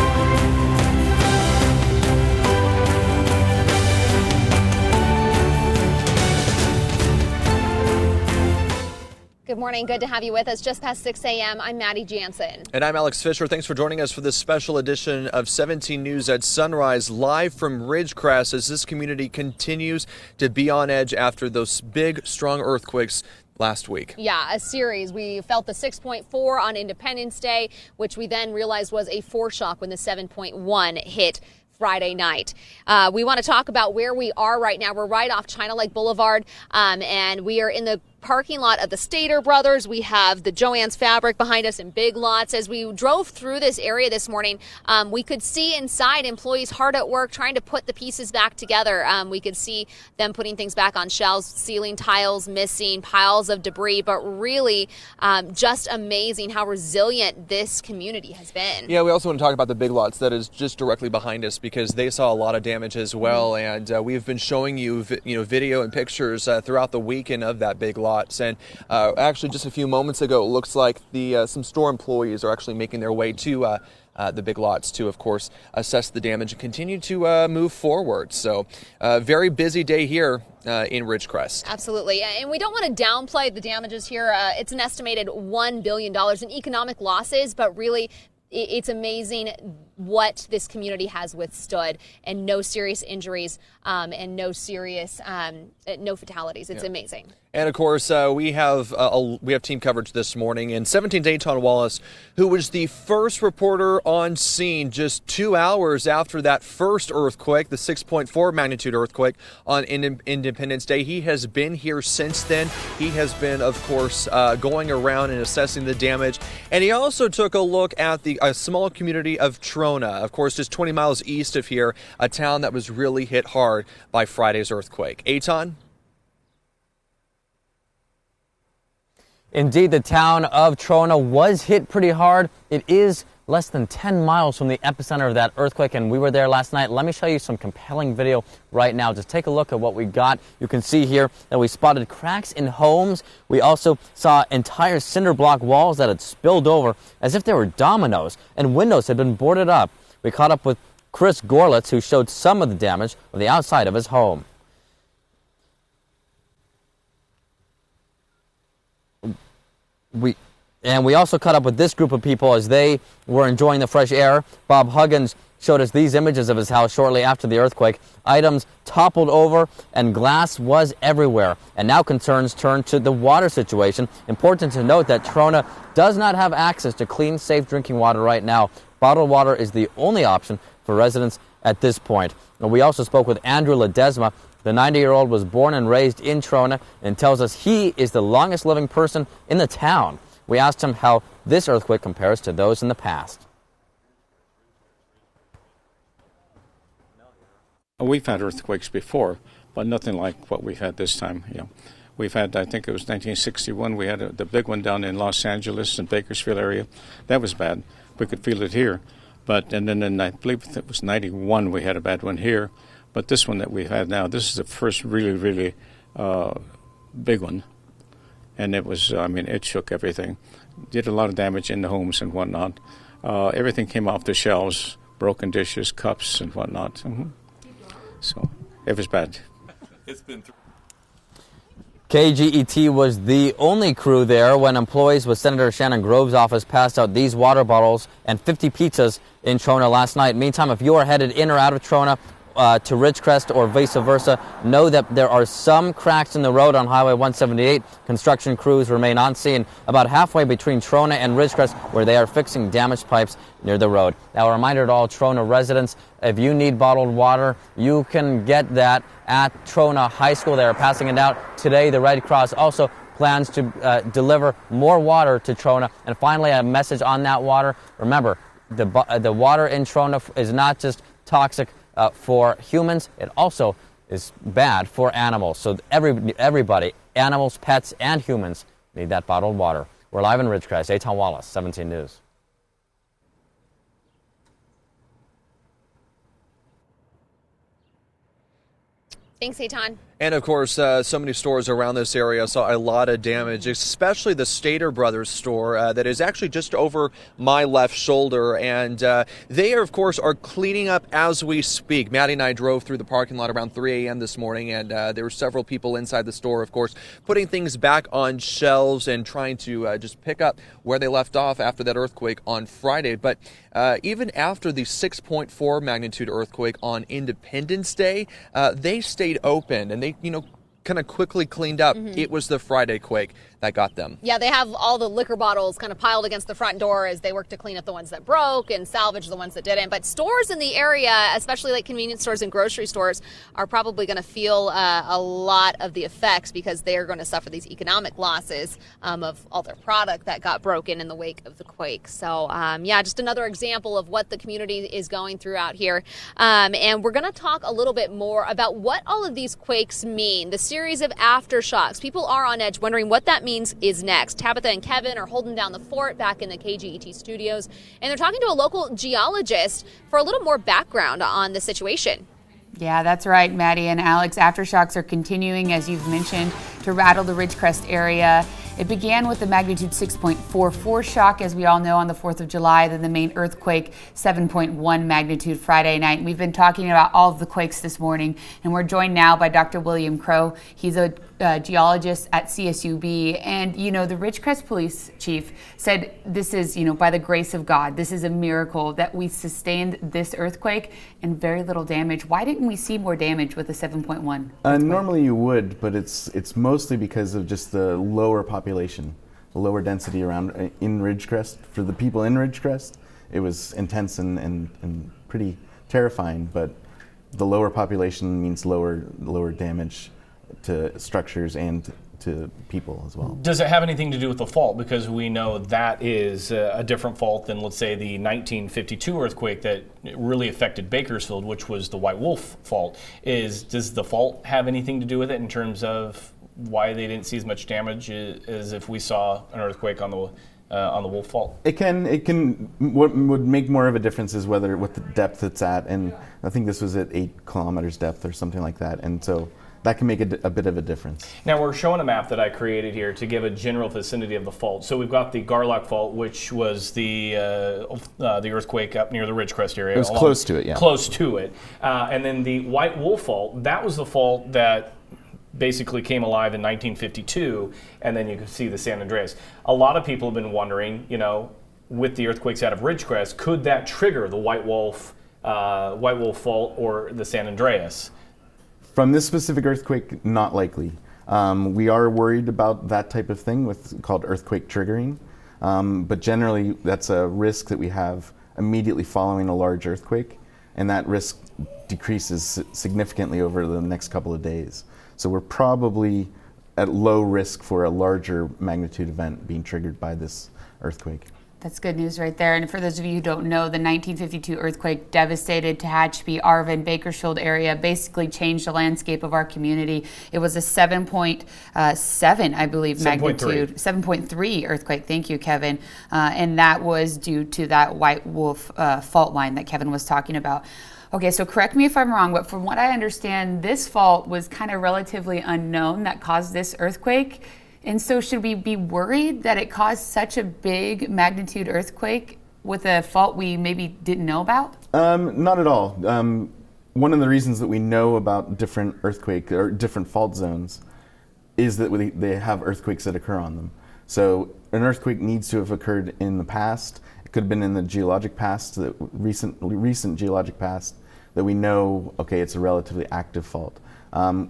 Good morning. Good to have you with us. Just past 6 a.m. I'm Maddie Jansen. And I'm Alex Fisher. Thanks for joining us for this special edition of 17 News at Sunrise, live from Ridgecrest as this community continues to be on edge after those big, strong earthquakes last week. Yeah, a series. We felt the 6.4 on Independence Day, which we then realized was a foreshock when the 7.1 hit Friday night. We want to talk about where we are right now. We're right off China Lake Boulevard, and we are in the parking lot of the Stater Brothers. We have the Joann's Fabric behind us in Big Lots. As we drove through this area this morning, we could see inside employees hard at work trying to put the pieces back together. We could see them putting things back on shelves, ceiling tiles missing, piles of debris, but really just amazing how resilient this community has been. Yeah, we also want to talk about the Big Lots that is just directly behind us because they saw a lot of damage as well. And we've been showing you, video and pictures throughout the weekend of that Big Lots. And actually, just a few moments ago, it looks like some store employees are actually making their way to the Big Lots to, of course, assess the damage and continue to move forward. So, very busy day here in Ridgecrest. Absolutely. And we don't want to downplay the damages here. It's an estimated $1 billion in economic losses, but really, it's amazing what this community has withstood, and no serious injuries and no fatalities. It's amazing. And of course, we have team coverage this morning. And 17's Aton Wallace, who was the first reporter on scene just 2 hours after that first earthquake, the 6.4 magnitude earthquake on Independence Day. He has been here since then. He has been, of course, going around and assessing the damage. And he also took a look at a small community of Trona, of course, just 20 miles east of here, a town that was really hit hard by Friday's earthquake. Aton? Indeed, the town of Trona was hit pretty hard. It is less than 10 miles from the epicenter of that earthquake, and we were there last night. Let me show you some compelling video right now. Just take a look at what we got. You can see here that we spotted cracks in homes. We also saw entire cinder block walls that had spilled over as if they were dominoes, and windows had been boarded up. We caught up with Chris Gorlitz, who showed some of the damage on the outside of his home. We also caught up with this group of people as they were enjoying the fresh air. Bob Huggins showed us these images of his house shortly after the earthquake. Items toppled over and glass was everywhere. And now concerns turn to the water situation. Important to note that Trona does not have access to clean, safe drinking water right now. Bottled water is the only option for residents at this point. And we also spoke with Andrew Ledesma. The 90-year-old was born and raised in Trona and tells us he is the longest living person in the town. We asked him how this earthquake compares to those in the past. We've had earthquakes before, but nothing like what we've had this time. We've had, I think it was 1961, we had the big one down in Los Angeles and Bakersfield area. That was bad. We could feel it here. And then I believe it was 91, we had a bad one here. But this one that we've had now, this is the first really, really big one. And it was, it shook everything. Did a lot of damage in the homes and whatnot. Everything came off the shelves, broken dishes, cups, and whatnot. So it was bad. It's been KGET was the only crew there when employees with Senator Shannon Grove's office passed out these water bottles and 50 pizzas in Trona last night. Meantime, if you are headed in or out of Trona to Ridgecrest or vice versa, know that there are some cracks in the road on Highway 178. Construction crews remain on scene about halfway between Trona and Ridgecrest, where they are fixing damaged pipes near the road. Now, a reminder to all Trona residents, if you need bottled water, you can get that at Trona High School. They are passing it out today. The Red Cross also plans to deliver more water to Trona. And finally, a message on that water. Remember, the water in Trona is not just toxic for humans, it also is bad for animals. So everybody, animals, pets, and humans need that bottled water. We're live in Ridgecrest. Aton Wallace, 17 News. Thanks, Aton. And of course, so many stores around this area saw a lot of damage, especially the Stater Brothers store that is actually just over my left shoulder. And they, of course, are cleaning up as we speak. Maddie and I drove through the parking lot around 3 a.m. this morning, and there were several people inside the store, of course, putting things back on shelves and trying to just pick up where they left off after that earthquake on Friday. But even after the 6.4 magnitude earthquake on Independence Day, they stayed open, and they, kind of quickly cleaned up. It was the Friday quake that got them. Yeah, they have all the liquor bottles kind of piled against the front door as they work to clean up the ones that broke and salvage the ones that didn't. But stores in the area, especially like convenience stores and grocery stores, are probably going to feel a lot of the effects because they are going to suffer these economic losses of all their product that got broken in the wake of the quake. So, yeah, just another example of what the community is going through out here. And we're going to talk a little bit more about what all of these quakes mean, the series of aftershocks. People are on edge wondering what that means is next. Tabitha and Kevin are holding down the fort back in the KGET studios, and they're talking to a local geologist for a little more background on the situation. Yeah, that's right, Maddie and Alex. Aftershocks are continuing, as you've mentioned, to rattle the Ridgecrest area. It began with the magnitude 6.44 shock, as we all know, on the 4th of July, then the main earthquake, 7.1 magnitude Friday night. We've been talking about all of the quakes this morning, and we're joined now by Dr. William Crow. He's a geologist at CSUB, and, the Ridgecrest police chief said this is, by the grace of God, this is a miracle that we sustained this earthquake and very little damage. Why didn't we see more damage with the 7.1? Normally you would, but it's mostly because of just the lower population, the lower density around in Ridgecrest. For the people in Ridgecrest, it was intense and pretty terrifying, but the lower population means lower damage to structures and to people as well. Does it have anything to do with the fault? Because we know that is a different fault than, let's say, the 1952 earthquake that really affected Bakersfield, which was the White Wolf fault. Does the fault have anything to do with it in terms of why they didn't see as much damage as if we saw an earthquake on the Wolf Fault? It can. What would make more of a difference is what the depth it's at, and I think this was at 8 kilometers depth or something like that, and so that can make a bit of a difference. Now we're showing a map that I created here to give a general vicinity of the fault. So we've got the Garlock Fault, which was the earthquake up near the Ridgecrest area. It was close to it, yeah. Close to it. And then the White Wolf Fault, that was the fault that basically came alive in 1952, and then you can see the San Andreas. A lot of people have been wondering, with the earthquakes out of Ridgecrest, could that trigger the White Wolf Fault or the San Andreas? From this specific earthquake, not likely. We are worried about that type of thing called earthquake triggering, but generally that's a risk that we have immediately following a large earthquake, and that risk decreases significantly over the next couple of days. So we're probably at low risk for a larger magnitude event being triggered by this earthquake. That's good news right there. And for those of you who don't know, the 1952 earthquake devastated Tehachapi, Arvin, Bakersfield area, basically changed the landscape of our community. It was a 7.7, I believe, magnitude. 7.3 earthquake. Thank you, Kevin. And that was due to that White Wolf fault line that Kevin was talking about. Okay, so correct me if I'm wrong, but from what I understand, this fault was kind of relatively unknown that caused this earthquake. And so should we be worried that it caused such a big magnitude earthquake with a fault we maybe didn't know about? Not at all. One of the reasons that we know about different earthquake or different fault zones is that they have earthquakes that occur on them. So an earthquake needs to have occurred in the past. It could have been in the geologic past, the recent geologic past, that we know, okay, it's a relatively active fault.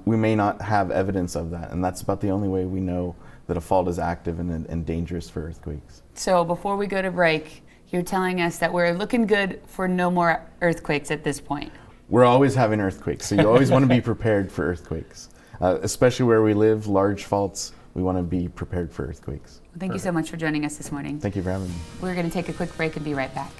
We may not have evidence of that, and that's about the only way we know that a fault is active and dangerous for earthquakes. So before we go to break, you're telling us that we're looking good for no more earthquakes at this point. We're always having earthquakes, so you always want to be prepared for earthquakes. Especially where we live, large faults, we want to be prepared for earthquakes. Well, thank you so much for joining us this morning. Thank you for having me. We're going to take a quick break and be right back.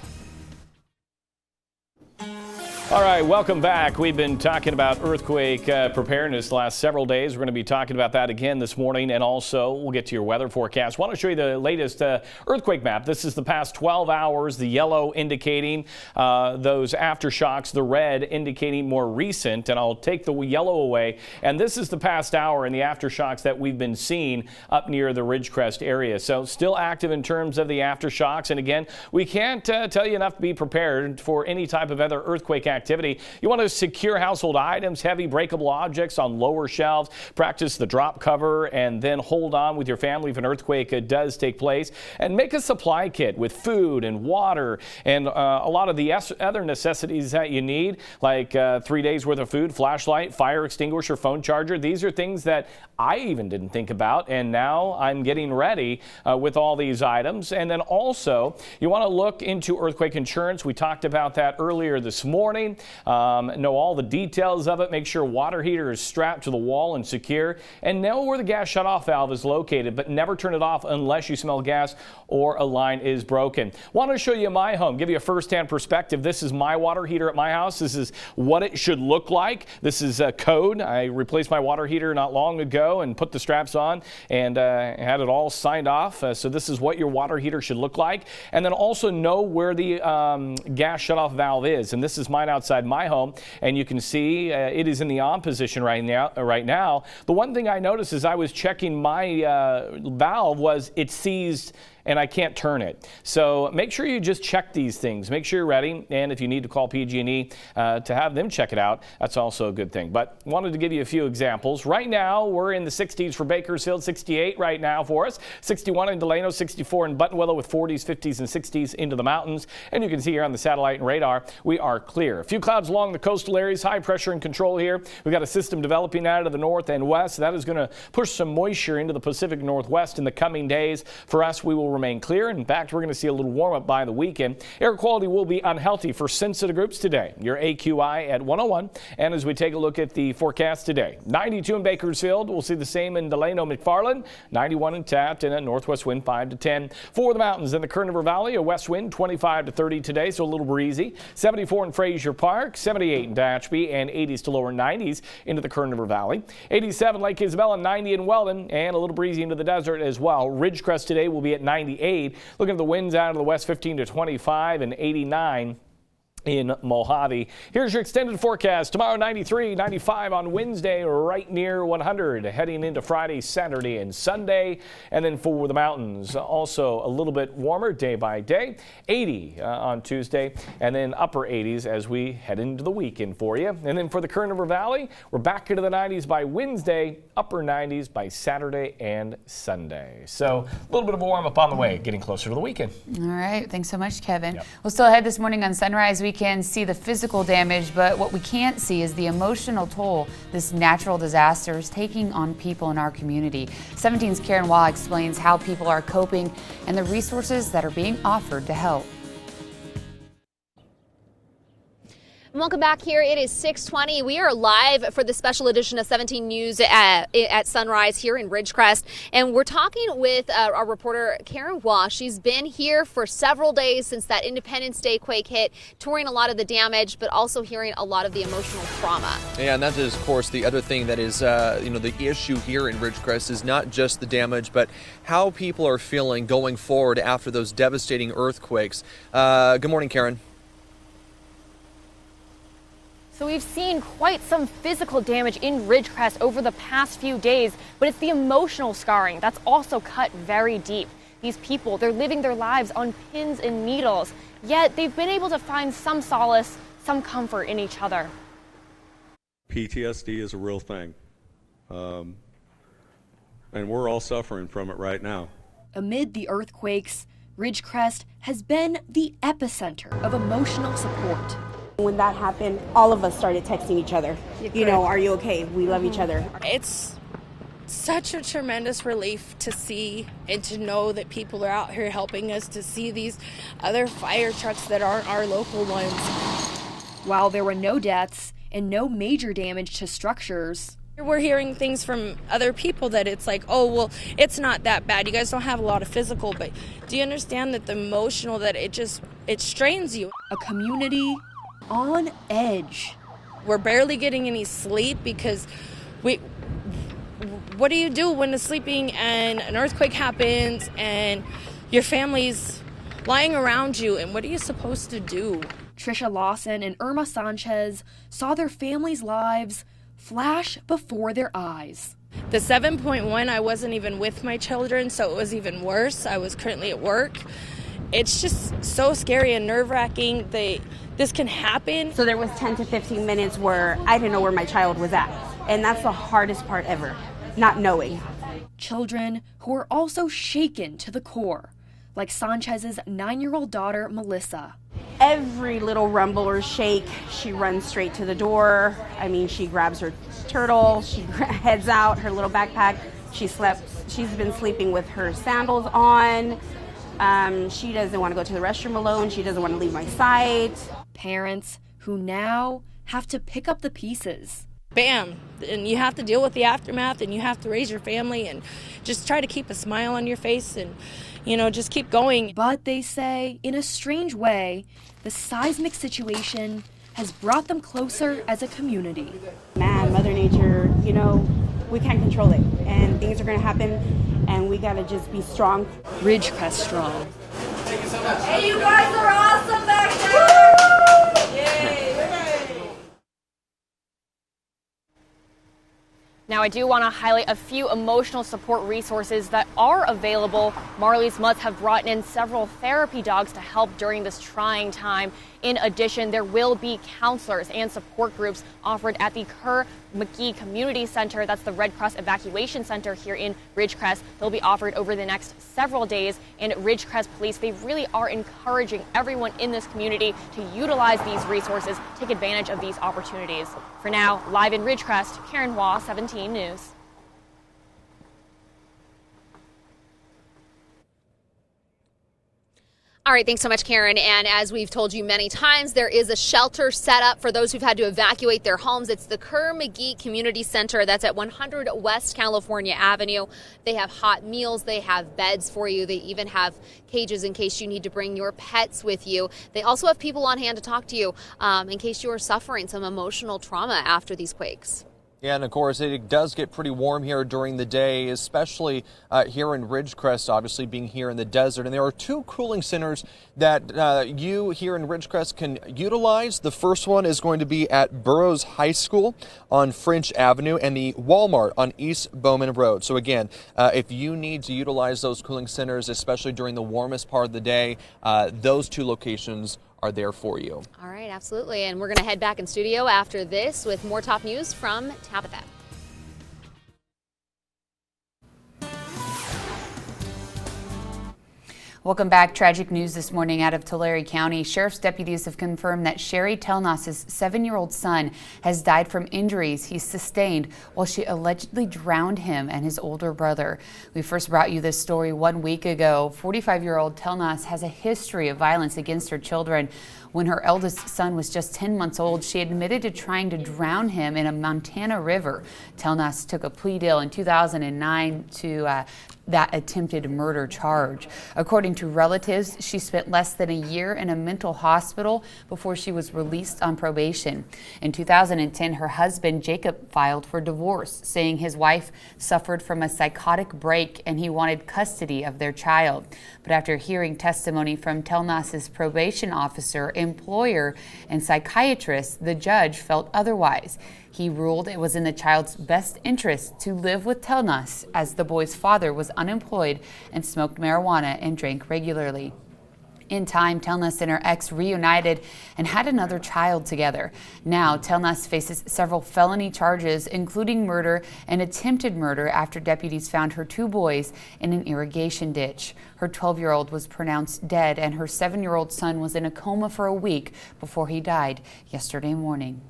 All right, welcome back. We've been talking about earthquake preparedness the last several days. We're going to be talking about that again this morning, and also we'll get to your weather forecast. I want to show you the latest earthquake map. This is the past 12 hours, the yellow indicating those aftershocks, the red indicating more recent, and I'll take the yellow away. And this is the past hour and the aftershocks that we've been seeing up near the Ridgecrest area. So still active in terms of the aftershocks. And again, we can't tell you enough to be prepared for any type of other earthquake activity. You want to secure household items, heavy breakable objects on lower shelves, practice the drop cover, and then hold on with your family if an earthquake does take place. And make a supply kit with food and water and a lot of the other necessities that you need, like 3 days worth of food, flashlight, fire extinguisher, phone charger. These are things that I even didn't think about, and now I'm getting ready with all these items. And then also, you want to look into earthquake insurance. We talked about that earlier this morning. Know all the details of it. Make sure water heater is strapped to the wall and secure, and know where the gas shutoff valve is located, but never turn it off unless you smell gas or a line is broken. Want to show you my home, give you a first-hand perspective. This is my water heater at my house. This is what it should look like. This is a code. I replaced my water heater not long ago and put the straps on and had it all signed off. So this is what your water heater should look like. And then also know where the gas shutoff valve is. And this is mine outside my home, and you can see it is in the on position right now. The one thing I noticed as I was checking my valve was it seized and I can't turn it. So make sure you just check these things. Make sure you're ready, and if you need to call PG&E to have them check it out, that's also a good thing. But wanted to give you a few examples. Right now, we're in the 60s for Bakersfield, 68 right now for us, 61 in Delano, 64 in Buttonwillow with 40s, 50s, and 60s into the mountains. And you can see here on the satellite and radar, we are clear. A few clouds along the coastal areas, high pressure and control here. We've got a system developing out of the north and west. That is going to push some moisture into the Pacific Northwest in the coming days. For us, we will remain clear. In fact, we're going to see a little warm up by the weekend. Air quality will be unhealthy for sensitive groups today. Your AQI at 101. And as we take a look at the forecast today, 92 in Bakersfield. We'll see the same in Delano, McFarland, 91 in Taft, and a northwest wind 5 to 10. For the mountains in the Kern River Valley, a west wind 25 to 30 today, so a little breezy. 74 in Frazier Park, 78 in Tehachapi, and 80s to lower 90s into the Kern River Valley. 87 Lake Isabella, 90 in Weldon, and a little breezy into the desert as well. Ridgecrest today will be at 98. Looking at the winds out of the west, 15 to 25, and 89 in Mojave. Here's your extended forecast. Tomorrow 93, 95 on Wednesday, right near 100. Heading into Friday, Saturday, and Sunday. And then for the mountains, also a little bit warmer day by day. 80 on Tuesday, and then upper 80s as we head into the weekend for you. And then for the Kern River Valley, we're back into the 90s by Wednesday, upper 90s by Saturday and Sunday. So a little bit of a warm up on the way, getting closer to the weekend. All right. Thanks so much, Kevin. Yep. We'll still ahead this morning on Sunrise. We can see the physical damage, but what we can't see is the emotional toll this natural disaster is taking on people in our community. 17's Karen Waugh explains how people are coping and the resources that are being offered to help. Welcome back here. It is 6:20. We are live for the special edition of 17 News at Sunrise here in Ridgecrest. And we're talking with our reporter, Karen Waugh. She's been here for several days since that Independence Day quake hit, touring a lot of the damage, but also hearing a lot of the emotional trauma. Yeah, and that is, of course, the other thing that is, the issue here in Ridgecrest is not just the damage, but how people are feeling going forward after those devastating earthquakes. Good morning, Karen. So we've seen quite some physical damage in Ridgecrest over the past few days, but it's the emotional scarring that's also cut very deep. These people, they're living their lives on pins and needles, yet they've been able to find some solace, some comfort in each other. PTSD is a real thing, and we're all suffering from it right now. Amid the earthquakes, Ridgecrest has been the epicenter of emotional support. When that happened, all of us started texting each other. Are you okay? We love each other. It's such a tremendous relief to see and to know that people are out here helping us, to see these other fire trucks that aren't our local ones. While there were no deaths and no major damage to structures, we're hearing things from other people that it's like, oh, well, it's not that bad. You guys don't have a lot of physical, but do you understand that the emotional, that it strains you? A community on edge. We're barely getting any sleep because what do you do when it's sleeping and an earthquake happens and your family's lying around you, and what are you supposed to do? Trisha Lawson and Irma Sanchez saw their families' lives flash before their eyes. The 7.1, I wasn't even with my children, so it was even worse. I was currently at work. It's just so scary and nerve-wracking. This can happen. So there was 10 to 15 minutes where I didn't know where my child was at. And that's the hardest part ever, not knowing. Children who are also shaken to the core, like Sanchez's 9-year-old daughter, Melissa. Every little rumble or shake, she runs straight to the door. I mean, she grabs her turtle, she heads out, her little backpack. She's been sleeping with her sandals on. She doesn't want to go to the restroom alone. She doesn't want to leave my sight. Parents who now have to pick up the pieces. Bam! And you have to deal with the aftermath, and you have to raise your family and just try to keep a smile on your face and, just keep going. But they say, in a strange way, the seismic situation has brought them closer as a community. Man, Mother Nature, we can't control it, and things are going to happen, and we got to just be strong. Ridgecrest strong. Thank you so much. Hey, you guys are awesome back there! Yay! Now, I do want to highlight a few emotional support resources that are available. Marley's Mutts have brought in several therapy dogs to help during this trying time. In addition, there will be counselors and support groups offered at the Kerr-McGee Community Center. That's the Red Cross Evacuation Center here in Ridgecrest. They'll be offered over the next several days. And Ridgecrest Police, they really are encouraging everyone in this community to utilize these resources, take advantage of these opportunities. For now, live in Ridgecrest, Karen Hua, 17 News. All right, thanks so much, Karen. And as we've told you many times, there is a shelter set up for those who've had to evacuate their homes. It's the Kerr-McGee Community Center. That's at 100 West California Avenue. They have hot meals. They have beds for you. They even have cages in case you need to bring your pets with you. They also have people on hand to talk to you in case you are suffering some emotional trauma after these quakes. Yeah, and of course, it does get pretty warm here during the day, especially here in Ridgecrest, obviously being here in the desert. And there are two cooling centers that you here in Ridgecrest can utilize. The first one is going to be at Burroughs High School on French Avenue and the Walmart on East Bowman Road. So again, if you need to utilize those cooling centers, especially during the warmest part of the day, those two locations are there for you. All right, absolutely. And we're going to head back in studio after this with more top news from Tabitha. Welcome back. Tragic news this morning out of Tulare County. Sheriff's deputies have confirmed that Sherry Telnas' 7-year-old son has died from injuries he sustained while she allegedly drowned him and his older brother. We first brought you this story 1 week ago. 45-year-old Telnas has a history of violence against her children. When her eldest son was just 10 months old, she admitted to trying to drown him in a Montana river. Telnas took a plea deal in 2009 to that attempted murder charge. According to relatives, she spent less than a year in a mental hospital before she was released on probation. In 2010, her husband, Jacob, filed for divorce, saying his wife suffered from a psychotic break and he wanted custody of their child. But after hearing testimony from Telnas' probation officer, employer, and psychiatrist, the judge felt otherwise. He ruled it was in the child's best interest to live with Telnas, as the boy's father was unemployed and smoked marijuana and drank regularly. In time, Telnas and her ex reunited and had another child together. Now, Telnas faces several felony charges, including murder and attempted murder, after deputies found her 2 boys in an irrigation ditch. Her 12-year-old was pronounced dead, and her 7-year-old son was in a coma for a week before he died yesterday morning.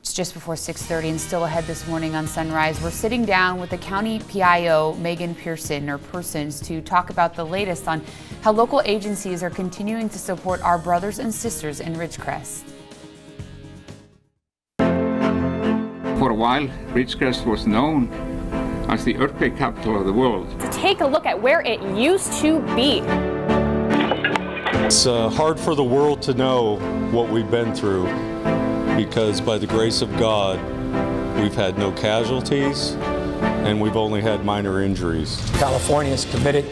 It's just before 6:30 and still ahead this morning on Sunrise. We're sitting down with the County PIO, Megan Persons, to talk about the latest on how local agencies are continuing to support our brothers and sisters in Ridgecrest. For a while, Ridgecrest was known as the earthquake capital of the world. To take a look at where it used to be. It's hard for the world to know what we've been through because by the grace of God, we've had no casualties and we've only had minor injuries. California is committed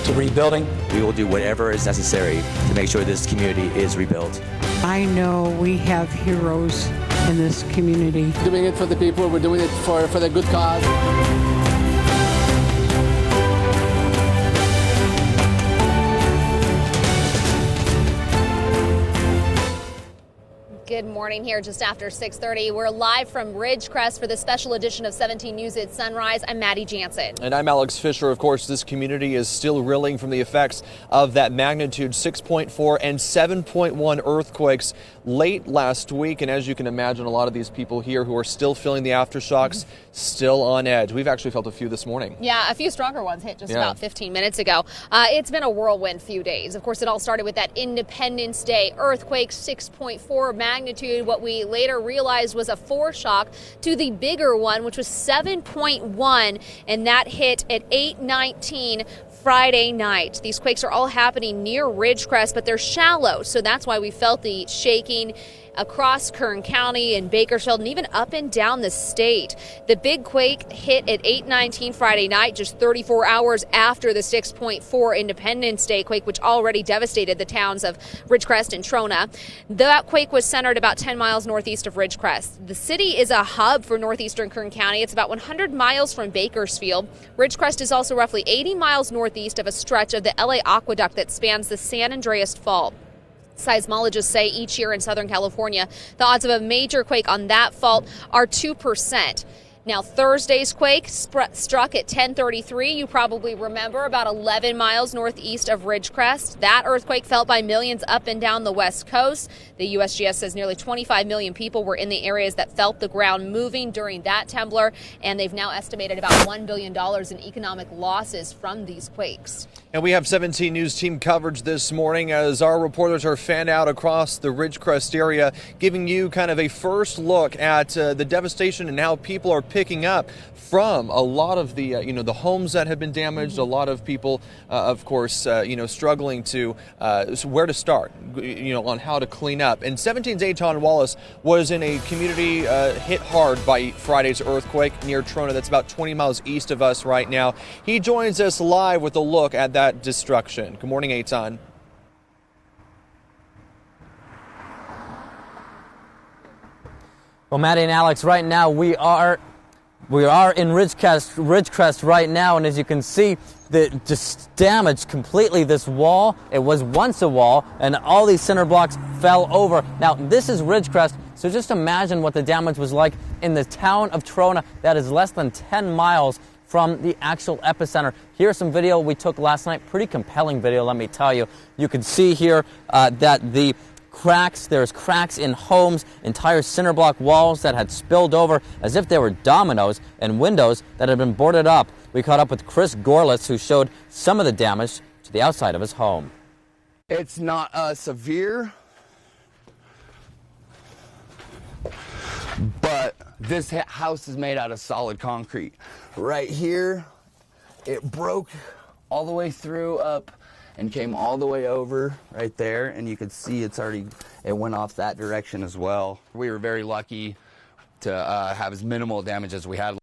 to rebuilding. We will do whatever is necessary to make sure this community is rebuilt. I know we have heroes in this community. Doing it for the people, we're doing it for the good cause. Good morning here just after 6:30. We're live from Ridgecrest for the special edition of 17 News at Sunrise. I'm Maddie Jansen. And I'm Alex Fisher. Of course, this community is still reeling from the effects of that magnitude 6.4 and 7.1 earthquakes late last week. And as you can imagine, a lot of these people here who are still feeling the aftershocks, still on edge. We've actually felt a few this morning. Yeah, a few stronger ones hit just about 15 minutes ago. It's been a whirlwind few days. Of course, it all started with that Independence Day earthquake, 6.4 magnitude. What we later realized was a foreshock to the bigger one, which was 7.1, and that hit at 8:19 Friday night. These quakes are all happening near Ridgecrest, but they're shallow, so that's why we felt the shaking across Kern County and Bakersfield and even up and down the state. The big quake hit at 8:19 Friday night, just 34 hours after the 6.4 Independence Day quake, which already devastated the towns of Ridgecrest and Trona. That quake was centered about 10 miles northeast of Ridgecrest. The city is a hub for northeastern Kern County. It's about 100 miles from Bakersfield. Ridgecrest is also roughly 80 miles northeast of a stretch of the LA Aqueduct that spans the San Andreas Fault. Seismologists say each year in Southern California, the odds of a major quake on that fault are 2%. Now, Thursday's quake struck at 10:33. You probably remember, about 11 miles northeast of Ridgecrest. That earthquake felt by millions up and down the West Coast. The USGS says nearly 25 million people were in the areas that felt the ground moving during that temblor, and they've now estimated about $1 billion in economic losses from these quakes. And we have 17 News team coverage this morning as our reporters are fanned out across the Ridgecrest area, giving you kind of a first look at the devastation and how people are picking up from a lot of the the homes that have been damaged. A lot of people, of course, struggling to where to start, on how to clean up. And 17's Aton Wallace was in a community hit hard by Friday's earthquake near Trona. That's about 20 miles east of us right now. He joins us live with a look at that destruction. Good morning, Aton. Well, Maddie and Alex, right now we are in Ridgecrest right now, and as you can see, just damaged completely this wall. It was once a wall, and all these cinder blocks fell over. Now, this is Ridgecrest, so just imagine what the damage was like in the town of Trona. That is less than 10 miles from the actual epicenter. Here's some video we took last night. Pretty compelling video, let me tell you. You can see here that there's cracks in homes, entire cinder block walls that had spilled over as if they were dominoes, and windows that had been boarded up. We caught up with Chris Gorlitz, who showed some of the damage to the outside of his home. It's not severe, but this house is made out of solid concrete. Right here, it broke all the way through up and came all the way over right there, and you could see it went off that direction as well. We were very lucky to have as minimal damage as we had.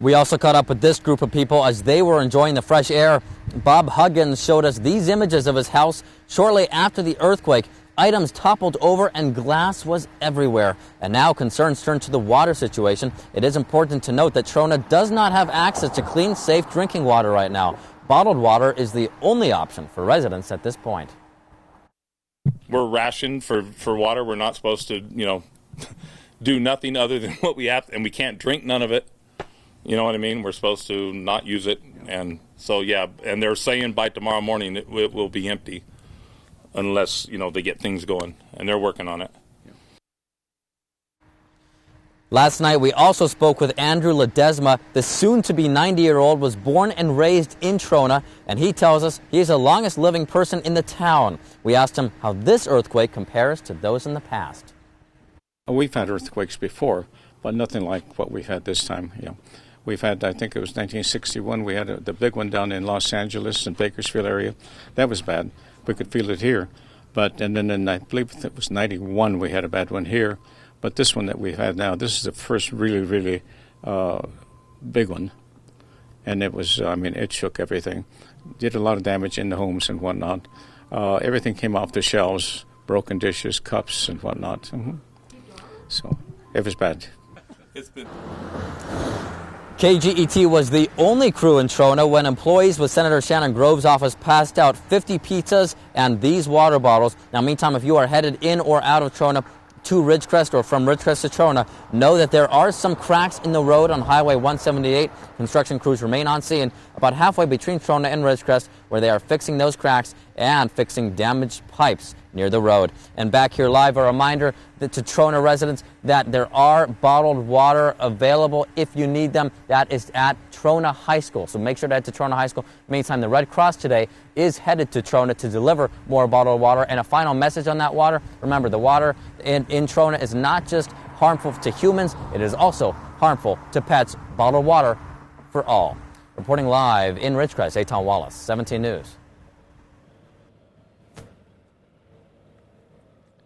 We also caught up with this group of people as they were enjoying the fresh air. Bob Huggins showed us these images of his house shortly after the earthquake. Items toppled over and glass was everywhere. And now concerns turn to the water situation. It is important to note that Trona does not have access to clean, safe drinking water right now. Bottled water is the only option for residents at this point. We're rationed for water. We're not supposed to, do nothing other than what we have, and we can't drink none of it. You know what I mean? We're supposed to not use it. And so, yeah, and they're saying by tomorrow morning it will be empty. Unless, they get things going, and they're working on it. Last night, we also spoke with Andrew Ledesma. The soon-to-be 90-year-old was born and raised in Trona, and he tells us he's the longest living person in the town. We asked him how this earthquake compares to those in the past. We've had earthquakes before, but nothing like what we've had this time. We've had, I think it was 1961, we had the big one down in Los Angeles and Bakersfield area. That was bad. We could feel it here. And then in, I believe it was 91, we had a bad one here. But this one that we've had now, this is the first really, really big one. And it was, it shook everything. Did a lot of damage in the homes and whatnot. Everything came off the shelves, broken dishes, cups, and whatnot. So it was bad. KGET was the only crew in Trona when employees with Senator Shannon Grove's office passed out 50 pizzas and these water bottles. Now, meantime, if you are headed in or out of Trona to Ridgecrest or from Ridgecrest to Trona, know that there are some cracks in the road on Highway 178. Construction crews remain on scene about halfway between Trona and Ridgecrest, where they are fixing those cracks and fixing damaged pipes near the road. And back here live, a reminder that to Trona residents that there are bottled water available if you need them. That is at Trona High School. So make sure to head to Trona High School. Meantime, the Red Cross today is headed to Trona to deliver more bottled water. And a final message on that water. Remember, the water in Trona is not just harmful to humans, it is also harmful to pets. Bottled water for all. Reporting live in Ridgecrest, Eitan Wallace, 17 News.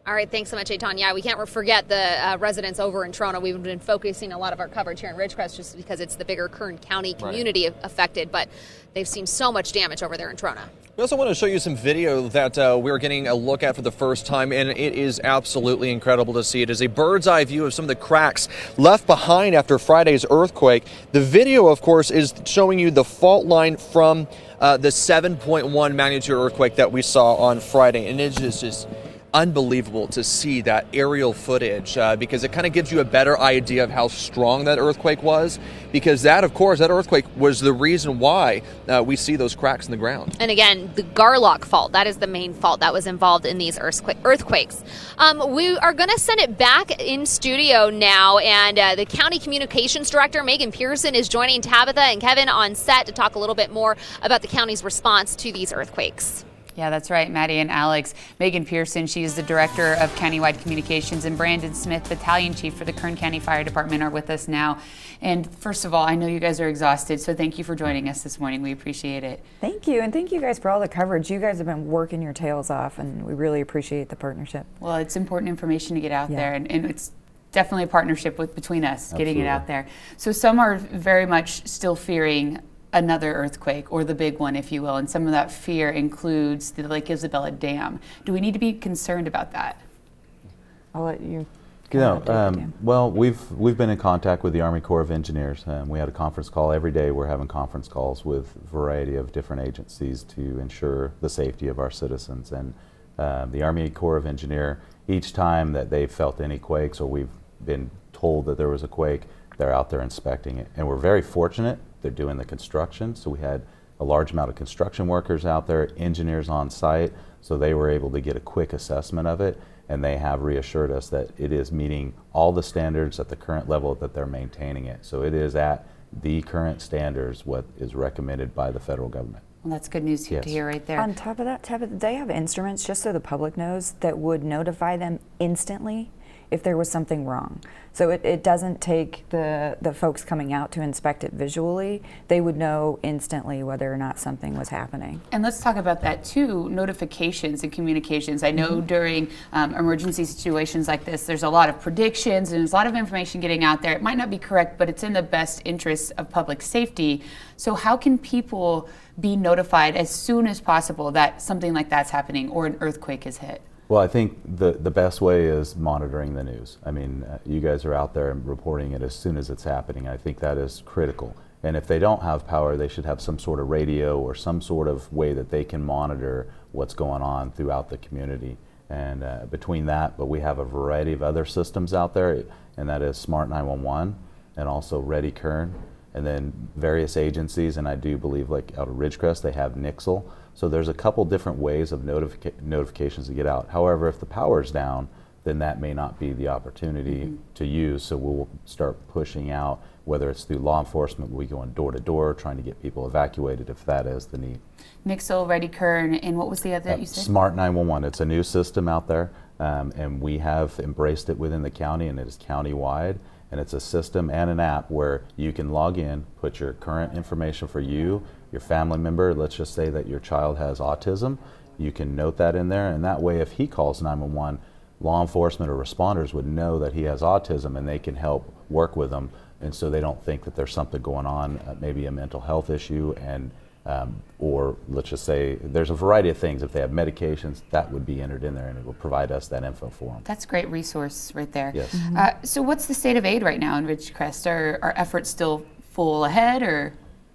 All right, thanks so much, Eitan. Yeah, we can't forget the residents over in Trona. We've been focusing a lot of our coverage here in Ridgecrest just because it's the bigger Kern County community affected, but they've seen so much damage over there in Trona. We also want to show you some video that we're getting a look at for the first time, and it is absolutely incredible to see. It is a bird's eye view of some of the cracks left behind after Friday's earthquake. The video, of course, is showing you the fault line from the 7.1 magnitude earthquake that we saw on Friday, and it is just unbelievable to see that aerial footage because it kind of gives you a better idea of how strong that earthquake was, because that, of course, that earthquake was the reason why we see those cracks in the ground. And again, the Garlock fault, that is the main fault that was involved in these earthquakes. We are going to send it back in studio now, and the County Communications Director, Megan Pearson, is joining Tabitha and Kevin on set to talk a little bit more about the county's response to these earthquakes. Yeah, that's right, Maddie and Alex. Megan Pearson, she is the Director of Countywide Communications, and Brandon Smith, Battalion Chief for the Kern County Fire Department, are with us now. And first of all, I know you guys are exhausted, so thank you for joining us this morning. We appreciate it. Thank you, and thank you guys for all the coverage. You guys have been working your tails off, and we really appreciate the partnership. Well, it's important information to get out there, and it's definitely a partnership between us, getting it out there. So some are very much still fearing another earthquake, or the big one, if you will, and some of that fear includes the Lake Isabella Dam. Do we need to be concerned about that? I'll let you. Well, we've been in contact with the Army Corps of Engineers. We had a conference call every day. We're having conference calls with a variety of different agencies to ensure the safety of our citizens. And the Army Corps of Engineer, each time that they've felt any quakes or we've been told that there was a quake, they're out there inspecting it. And we're very fortunate. They're doing the construction, so we had a large amount of construction workers out there, engineers on site, so they were able to get a quick assessment of it, and they have reassured us that it is meeting all the standards at the current level that they're maintaining it. So it is at the current standards, what is recommended by the federal government. Well, that's good news to hear right there. On top of that, they have instruments, just so the public knows, that would notify them instantly if there was something wrong. So it doesn't take the folks coming out to inspect it visually. They would know instantly whether or not something was happening. And let's talk about that too, notifications and communications. I know during emergency situations like this, there's a lot of predictions and there's a lot of information getting out there. It might not be correct, but it's in the best interest of public safety. So how can people be notified as soon as possible that something like that's happening or an earthquake is hit? Well, I think the best way is monitoring the news. I mean, you guys are out there and reporting it as soon as it's happening. I think that is critical. And if they don't have power, they should have some sort of radio or some sort of way that they can monitor what's going on throughout the community. And between that, but we have a variety of other systems out there, and that is Smart 911 and also Ready Kern, and then various agencies, and I do believe like out of Ridgecrest, they have Nixle. So there's a couple different ways of notifications to get out. However, if the power's down, then that may not be the opportunity to use. So we'll start pushing out, whether it's through law enforcement, we go door to door trying to get people evacuated if that is the need. Nixle, Ready Kern, and what was the other that you said? Smart 911. It's a new system out there, and we have embraced it within the county, and it is county-wide. And it's a system and an app where you can log in, put your current information for you, your family member. Let's just say that your child has autism. You can note that in there, and that way if he calls 911, law enforcement or responders would know that he has autism and they can help work with him, and so they don't think that there's something going on, maybe a mental health issue, and or let's just say there's a variety of things. If they have medications, that would be entered in there and it will provide us that info for them. That's a great resource right there. Yes. So what's the state of aid right now in Ridgecrest? Are efforts still full ahead, or?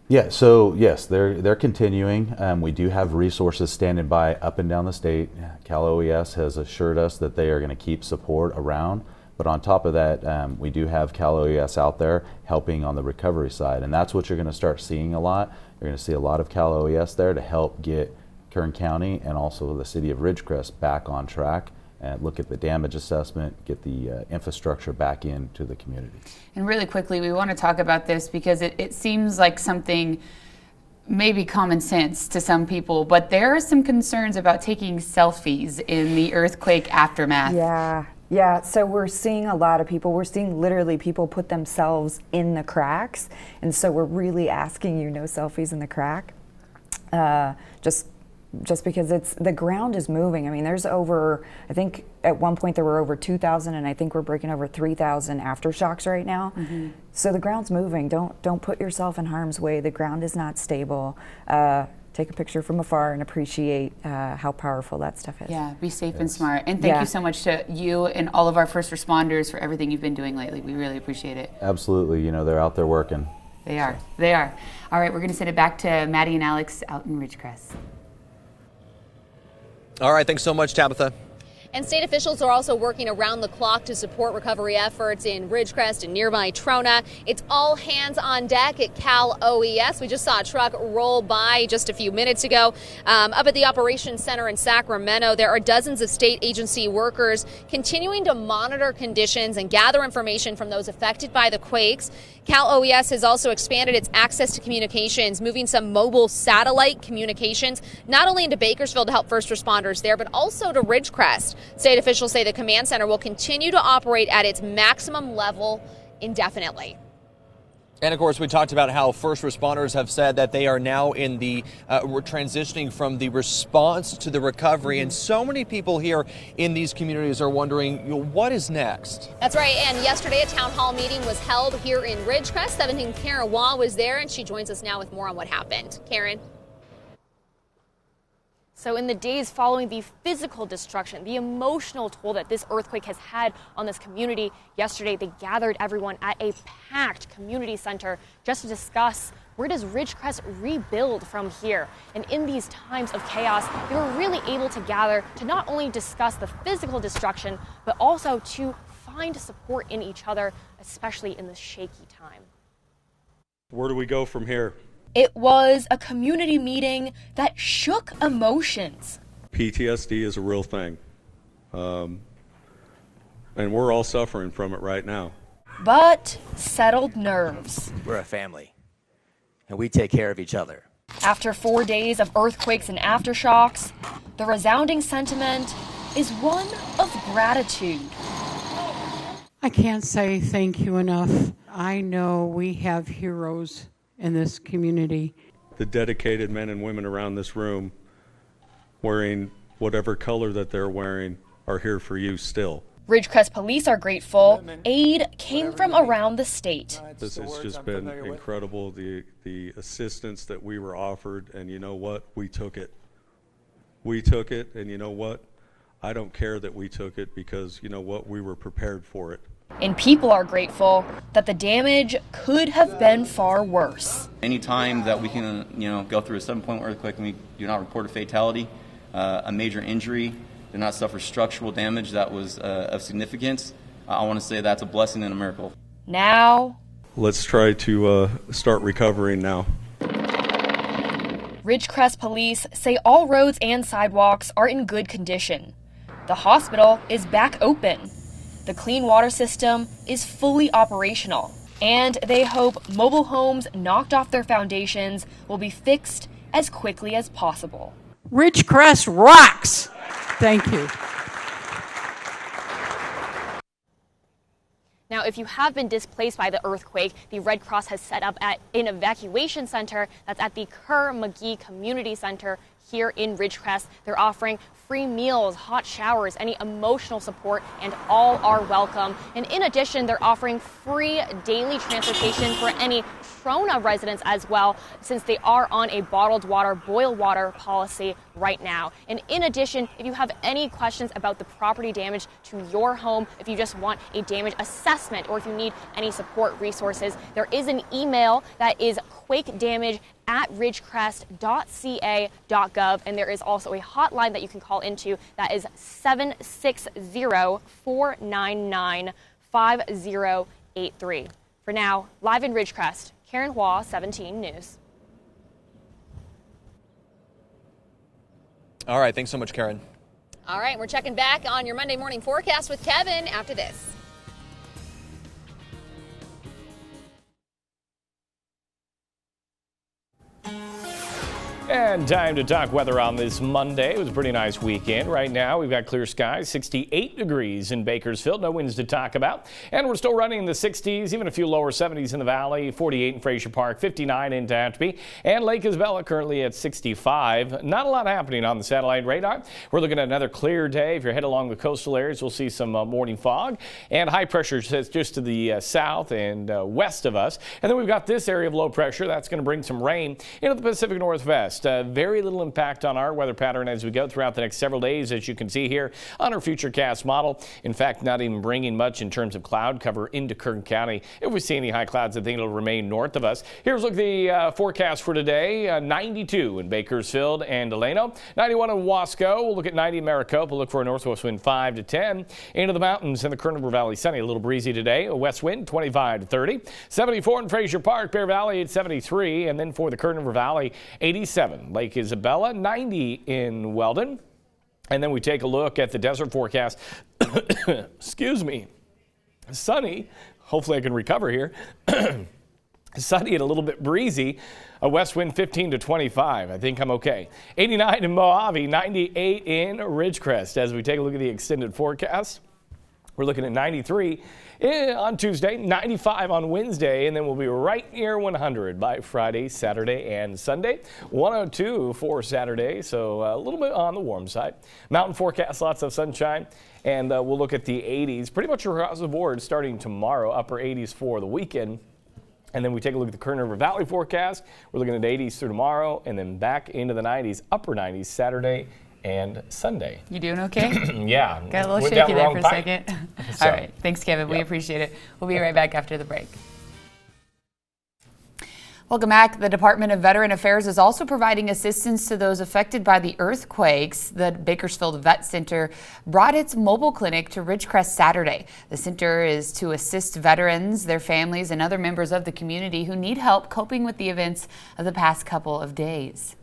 Yeah, so yes, they're continuing. We do have resources standing by up and down the state. Cal OES has assured us that they are going to keep support around. But on top of that, we do have Cal OES out there helping on the recovery side. And that's what you're going to start seeing a lot. You're going to see a lot of Cal OES there to help get Kern County and also the city of Ridgecrest back on track and look at the damage assessment, get the infrastructure back into the community. And really quickly, we want to talk about this because it seems like something maybe common sense to some people, but there are some concerns about taking selfies in the earthquake aftermath. Yeah, so we're seeing a lot of people, we're seeing literally people put themselves in the cracks, and so we're really asking you no selfies in the crack. Just because the ground is moving. I mean, there's over, I think at one point there were over 2,000, and I think we're breaking over 3,000 aftershocks right now. Mm-hmm. So the ground's moving. Don't put yourself in harm's way. The ground is not stable. Take a picture from afar and appreciate how powerful that stuff is. Yeah, be safe and smart. And thank you so much to you and all of our first responders for everything you've been doing lately. We really appreciate it. Absolutely, you know, they're out there working. They are. All right, we're going to send it back to Maddie and Alex out in Ridgecrest. All right, thanks so much, Tabitha. And state officials are also working around the clock to support recovery efforts in Ridgecrest and nearby Trona. It's all hands on deck at Cal OES. We just saw a truck roll by just a few minutes ago. Up at the Operations Center in Sacramento, there are dozens of state agency workers continuing to monitor conditions and gather information from those affected by the quakes. Cal OES has also expanded its access to communications, moving some mobile satellite communications, not only into Bakersfield to help first responders there, but also to Ridgecrest. State officials say the command center will continue to operate at its maximum level indefinitely. And of course, we talked about how first responders have said that they are now in the, we're transitioning from the response to the recovery. And so many people here in these communities are wondering, you know, what is next? That's right. And yesterday, a town hall meeting was held here in Ridgecrest. 17 Karen Waugh was there, and she joins us now with more on what happened. Karen. So in the days following the physical destruction, the emotional toll that this earthquake has had on this community, yesterday they gathered everyone at a packed community center just to discuss where does Ridgecrest rebuild from here. And in these times of chaos, they were really able to gather to not only discuss the physical destruction, but also to find support in each other, especially in this shaky time. Where do we go from here? It was a community meeting that shook emotions. PTSD is a real thing. And we're all suffering from it right now. But settled nerves. We're a family, and we take care of each other. After 4 days of earthquakes and aftershocks, the resounding sentiment is one of gratitude. I can't say thank you enough. I know we have heroes in this community. The dedicated men and women around this room, wearing whatever color that they're wearing, are here for you still. Ridgecrest police are grateful. Aid came from around the state. This has just been incredible, the assistance that we were offered, and you know what? We took it. We took it, and you know what? I don't care that we took it, because you know what? We were prepared for it. And people are grateful that the damage could have been far worse. Anytime that we can, go through a 7.1 earthquake and we do not report a fatality, a major injury, do not suffer structural damage that was of significance, I want to say that's a blessing and a miracle. Now, let's try to start recovering now. Ridgecrest police say all roads and sidewalks are in good condition. The hospital is back open. The clean water system is fully operational, and they hope mobile homes knocked off their foundations will be fixed as quickly as possible. Ridgecrest rocks! Thank you. Now, if you have been displaced by the earthquake, the Red Cross has set up an evacuation center that's at the Kerr-McGee Community Center here in Ridgecrest. They're offering free meals, hot showers, any emotional support, and all are welcome. And in addition, they're offering free daily transportation for any Trona residents as well, since they are on a bottled water, boil water policy right now. And in addition, if you have any questions about the property damage to your home, if you just want a damage assessment, or if you need any support resources, there is an email that is quakedamage@ridgecrest.ca.gov, and there is also a hotline that you can call into that is 760-499-5083. For now, live in Ridgecrest, Karen Hua, 17 News. All right, thanks so much, Karen. All right, we're checking back on your Monday morning forecast with Kevin after this. And time to talk weather on this Monday. It was a pretty nice weekend. Right now, we've got clear skies, 68 degrees in Bakersfield. No winds to talk about. And we're still running in the 60s, even a few lower 70s in the valley, 48 in Fraser Park, 59 in Tehachapi. And Lake Isabella currently at 65. Not a lot happening on the satellite radar. We're looking at another clear day. If you're headed along the coastal areas, we'll see some morning fog. And high pressure sits just to the south and west of us. And then we've got this area of low pressure. That's going to bring some rain into the Pacific Northwest. Very little impact on our weather pattern as we go throughout the next several days, as you can see here on our Futurecast model. In fact, not even bringing much in terms of cloud cover into Kern County. If we see any high clouds, I think it'll remain north of us. Here's a look at the forecast for today. 92 in Bakersfield and Delano, 91 in Wasco. We'll look at 90 in Maricopa. Look for a northwest wind 5 to 10. Into the mountains in the Kern River Valley, sunny, a little breezy today. A west wind 25 to 30. 74 in Fraser Park, Bear Valley at 73. And then for the Kern River Valley, 87. Lake Isabella, 90 in Weldon. And then we take a look at the desert forecast. Excuse me. Sunny. Hopefully I can recover here. Sunny and a little bit breezy. A west wind 15 to 25. I think I'm okay. 89 in Mojave, 98 in Ridgecrest. As we take a look at the extended forecast, we're looking at 93 on Tuesday, 95 on Wednesday, and then we'll be right near 100 by Friday, Saturday, and Sunday. 102 for Saturday, so a little bit on the warm side. Mountain forecast, lots of sunshine, and we'll look at the 80s pretty much across the board starting tomorrow, upper 80s for the weekend. And then we take a look at the Kern River Valley forecast. We're looking at 80s through tomorrow, and then back into the 90s, upper 90s Saturday and Sunday. You doing okay? Yeah. Got a little shaky there for a second. All right. Thanks, Kevin. Yep. We appreciate it. We'll be right back after the break. Welcome back. The Department of Veteran Affairs is also providing assistance to those affected by the earthquakes. The Bakersfield Vet Center brought its mobile clinic to Ridgecrest Saturday. The center is to assist veterans, their families, and other members of the community who need help coping with the events of the past couple of days.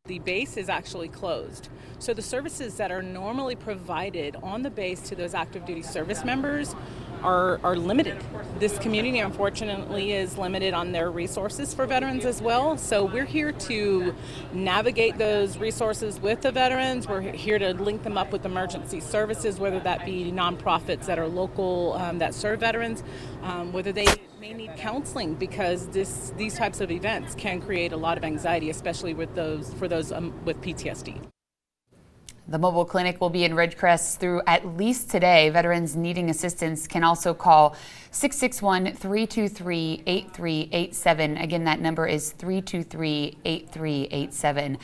The base is actually closed. So the services that are normally provided on the base to those active duty service members are limited. This community, unfortunately, is limited on their resources for veterans as well. So we're here to navigate those resources with the veterans. We're here to link them up with emergency services, whether that be nonprofits that are local that serve veterans, whether they may need counseling, because these types of events can create a lot of anxiety, especially with those with PTSD. The mobile clinic will be in Ridgecrest through at least today. Veterans needing assistance can also call 661-323-8387. Again, that number is 323-8387.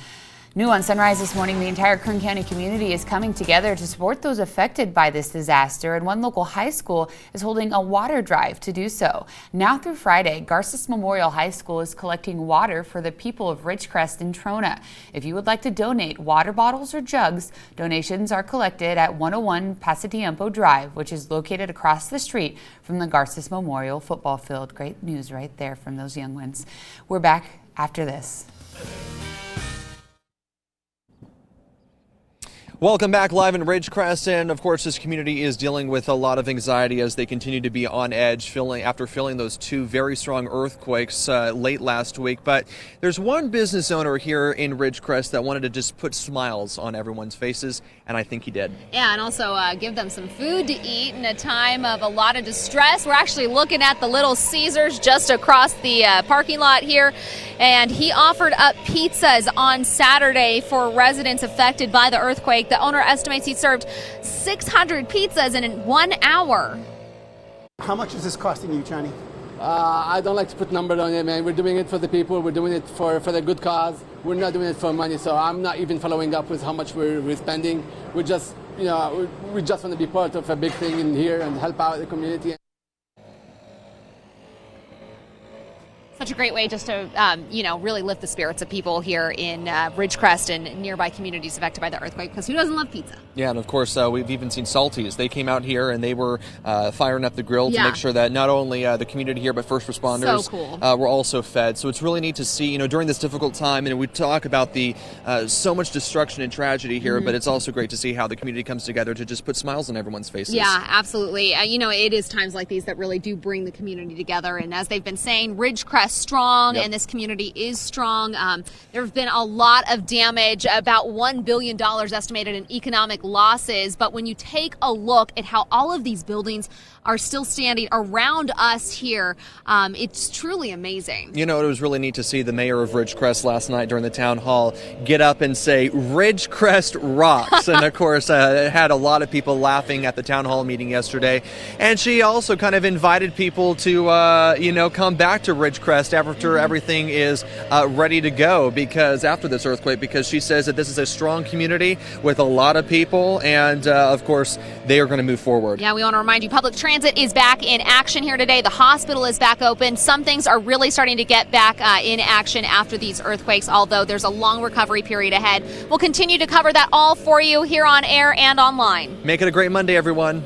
New on Sunrise this morning, the entire Kern County community is coming together to support those affected by this disaster, and one local high school is holding a water drive to do so. Now through Friday, Garces Memorial High School is collecting water for the people of Ridgecrest and Trona. If you would like to donate water bottles or jugs, donations are collected at 101 Pasatiempo Drive, which is located across the street from the Garces Memorial football field. Great news right there from those young ones. We're back after this. Welcome back live in Ridgecrest, and of course this community is dealing with a lot of anxiety as they continue to be on edge after feeling those two very strong earthquakes late last week. But there's one business owner here in Ridgecrest that wanted to just put smiles on everyone's faces, and I think he did. Yeah, and also give them some food to eat in a time of a lot of distress. We're actually looking at the Little Caesars just across the parking lot here, and he offered up pizzas on Saturday for residents affected by the earthquake. The owner estimates he served 600 pizzas in 1 hour. How much is this costing you, Johnny? I don't like to put numbers on it, man. We're doing it for the people. We're doing it for the good cause. We're not doing it for money, so I'm not even following up with how much we're spending. We just want to be part of a big thing in here and help out the community. Such a great way just to, really lift the spirits of people here in Ridgecrest and nearby communities affected by the earthquake, because who doesn't love pizza? Yeah, and of course, we've even seen Salties. They came out here and they were firing up the grill to make sure that not only the community here, but first responders were also fed. So it's really neat to see, during this difficult time, and we talk about the so much destruction and tragedy here, but it's also great to see how the community comes together to just put smiles on everyone's faces. Yeah, absolutely. It is times like these that really do bring the community together. And as they've been saying, Ridgecrest strong, and this community is strong. There have been a lot of damage, about $1 billion estimated in economic losses. But when you take a look at how all of these buildings are still standing around us here, it's truly amazing. It was really neat to see the mayor of Ridgecrest last night during the town hall get up and say, "Ridgecrest rocks." And of course, it had a lot of people laughing at the town hall meeting yesterday. And she also kind of invited people to, come back to Ridgecrest after everything is ready to go, because after this earthquake, because she says that this is a strong community with a lot of people, and of course, they are going to move forward. Yeah, we want to remind you, public transit is back in action here today. The hospital is back open. Some things are really starting to get back in action after these earthquakes, although there's a long recovery period ahead. We'll continue to cover that all for you here on air and online. Make it a great Monday, everyone.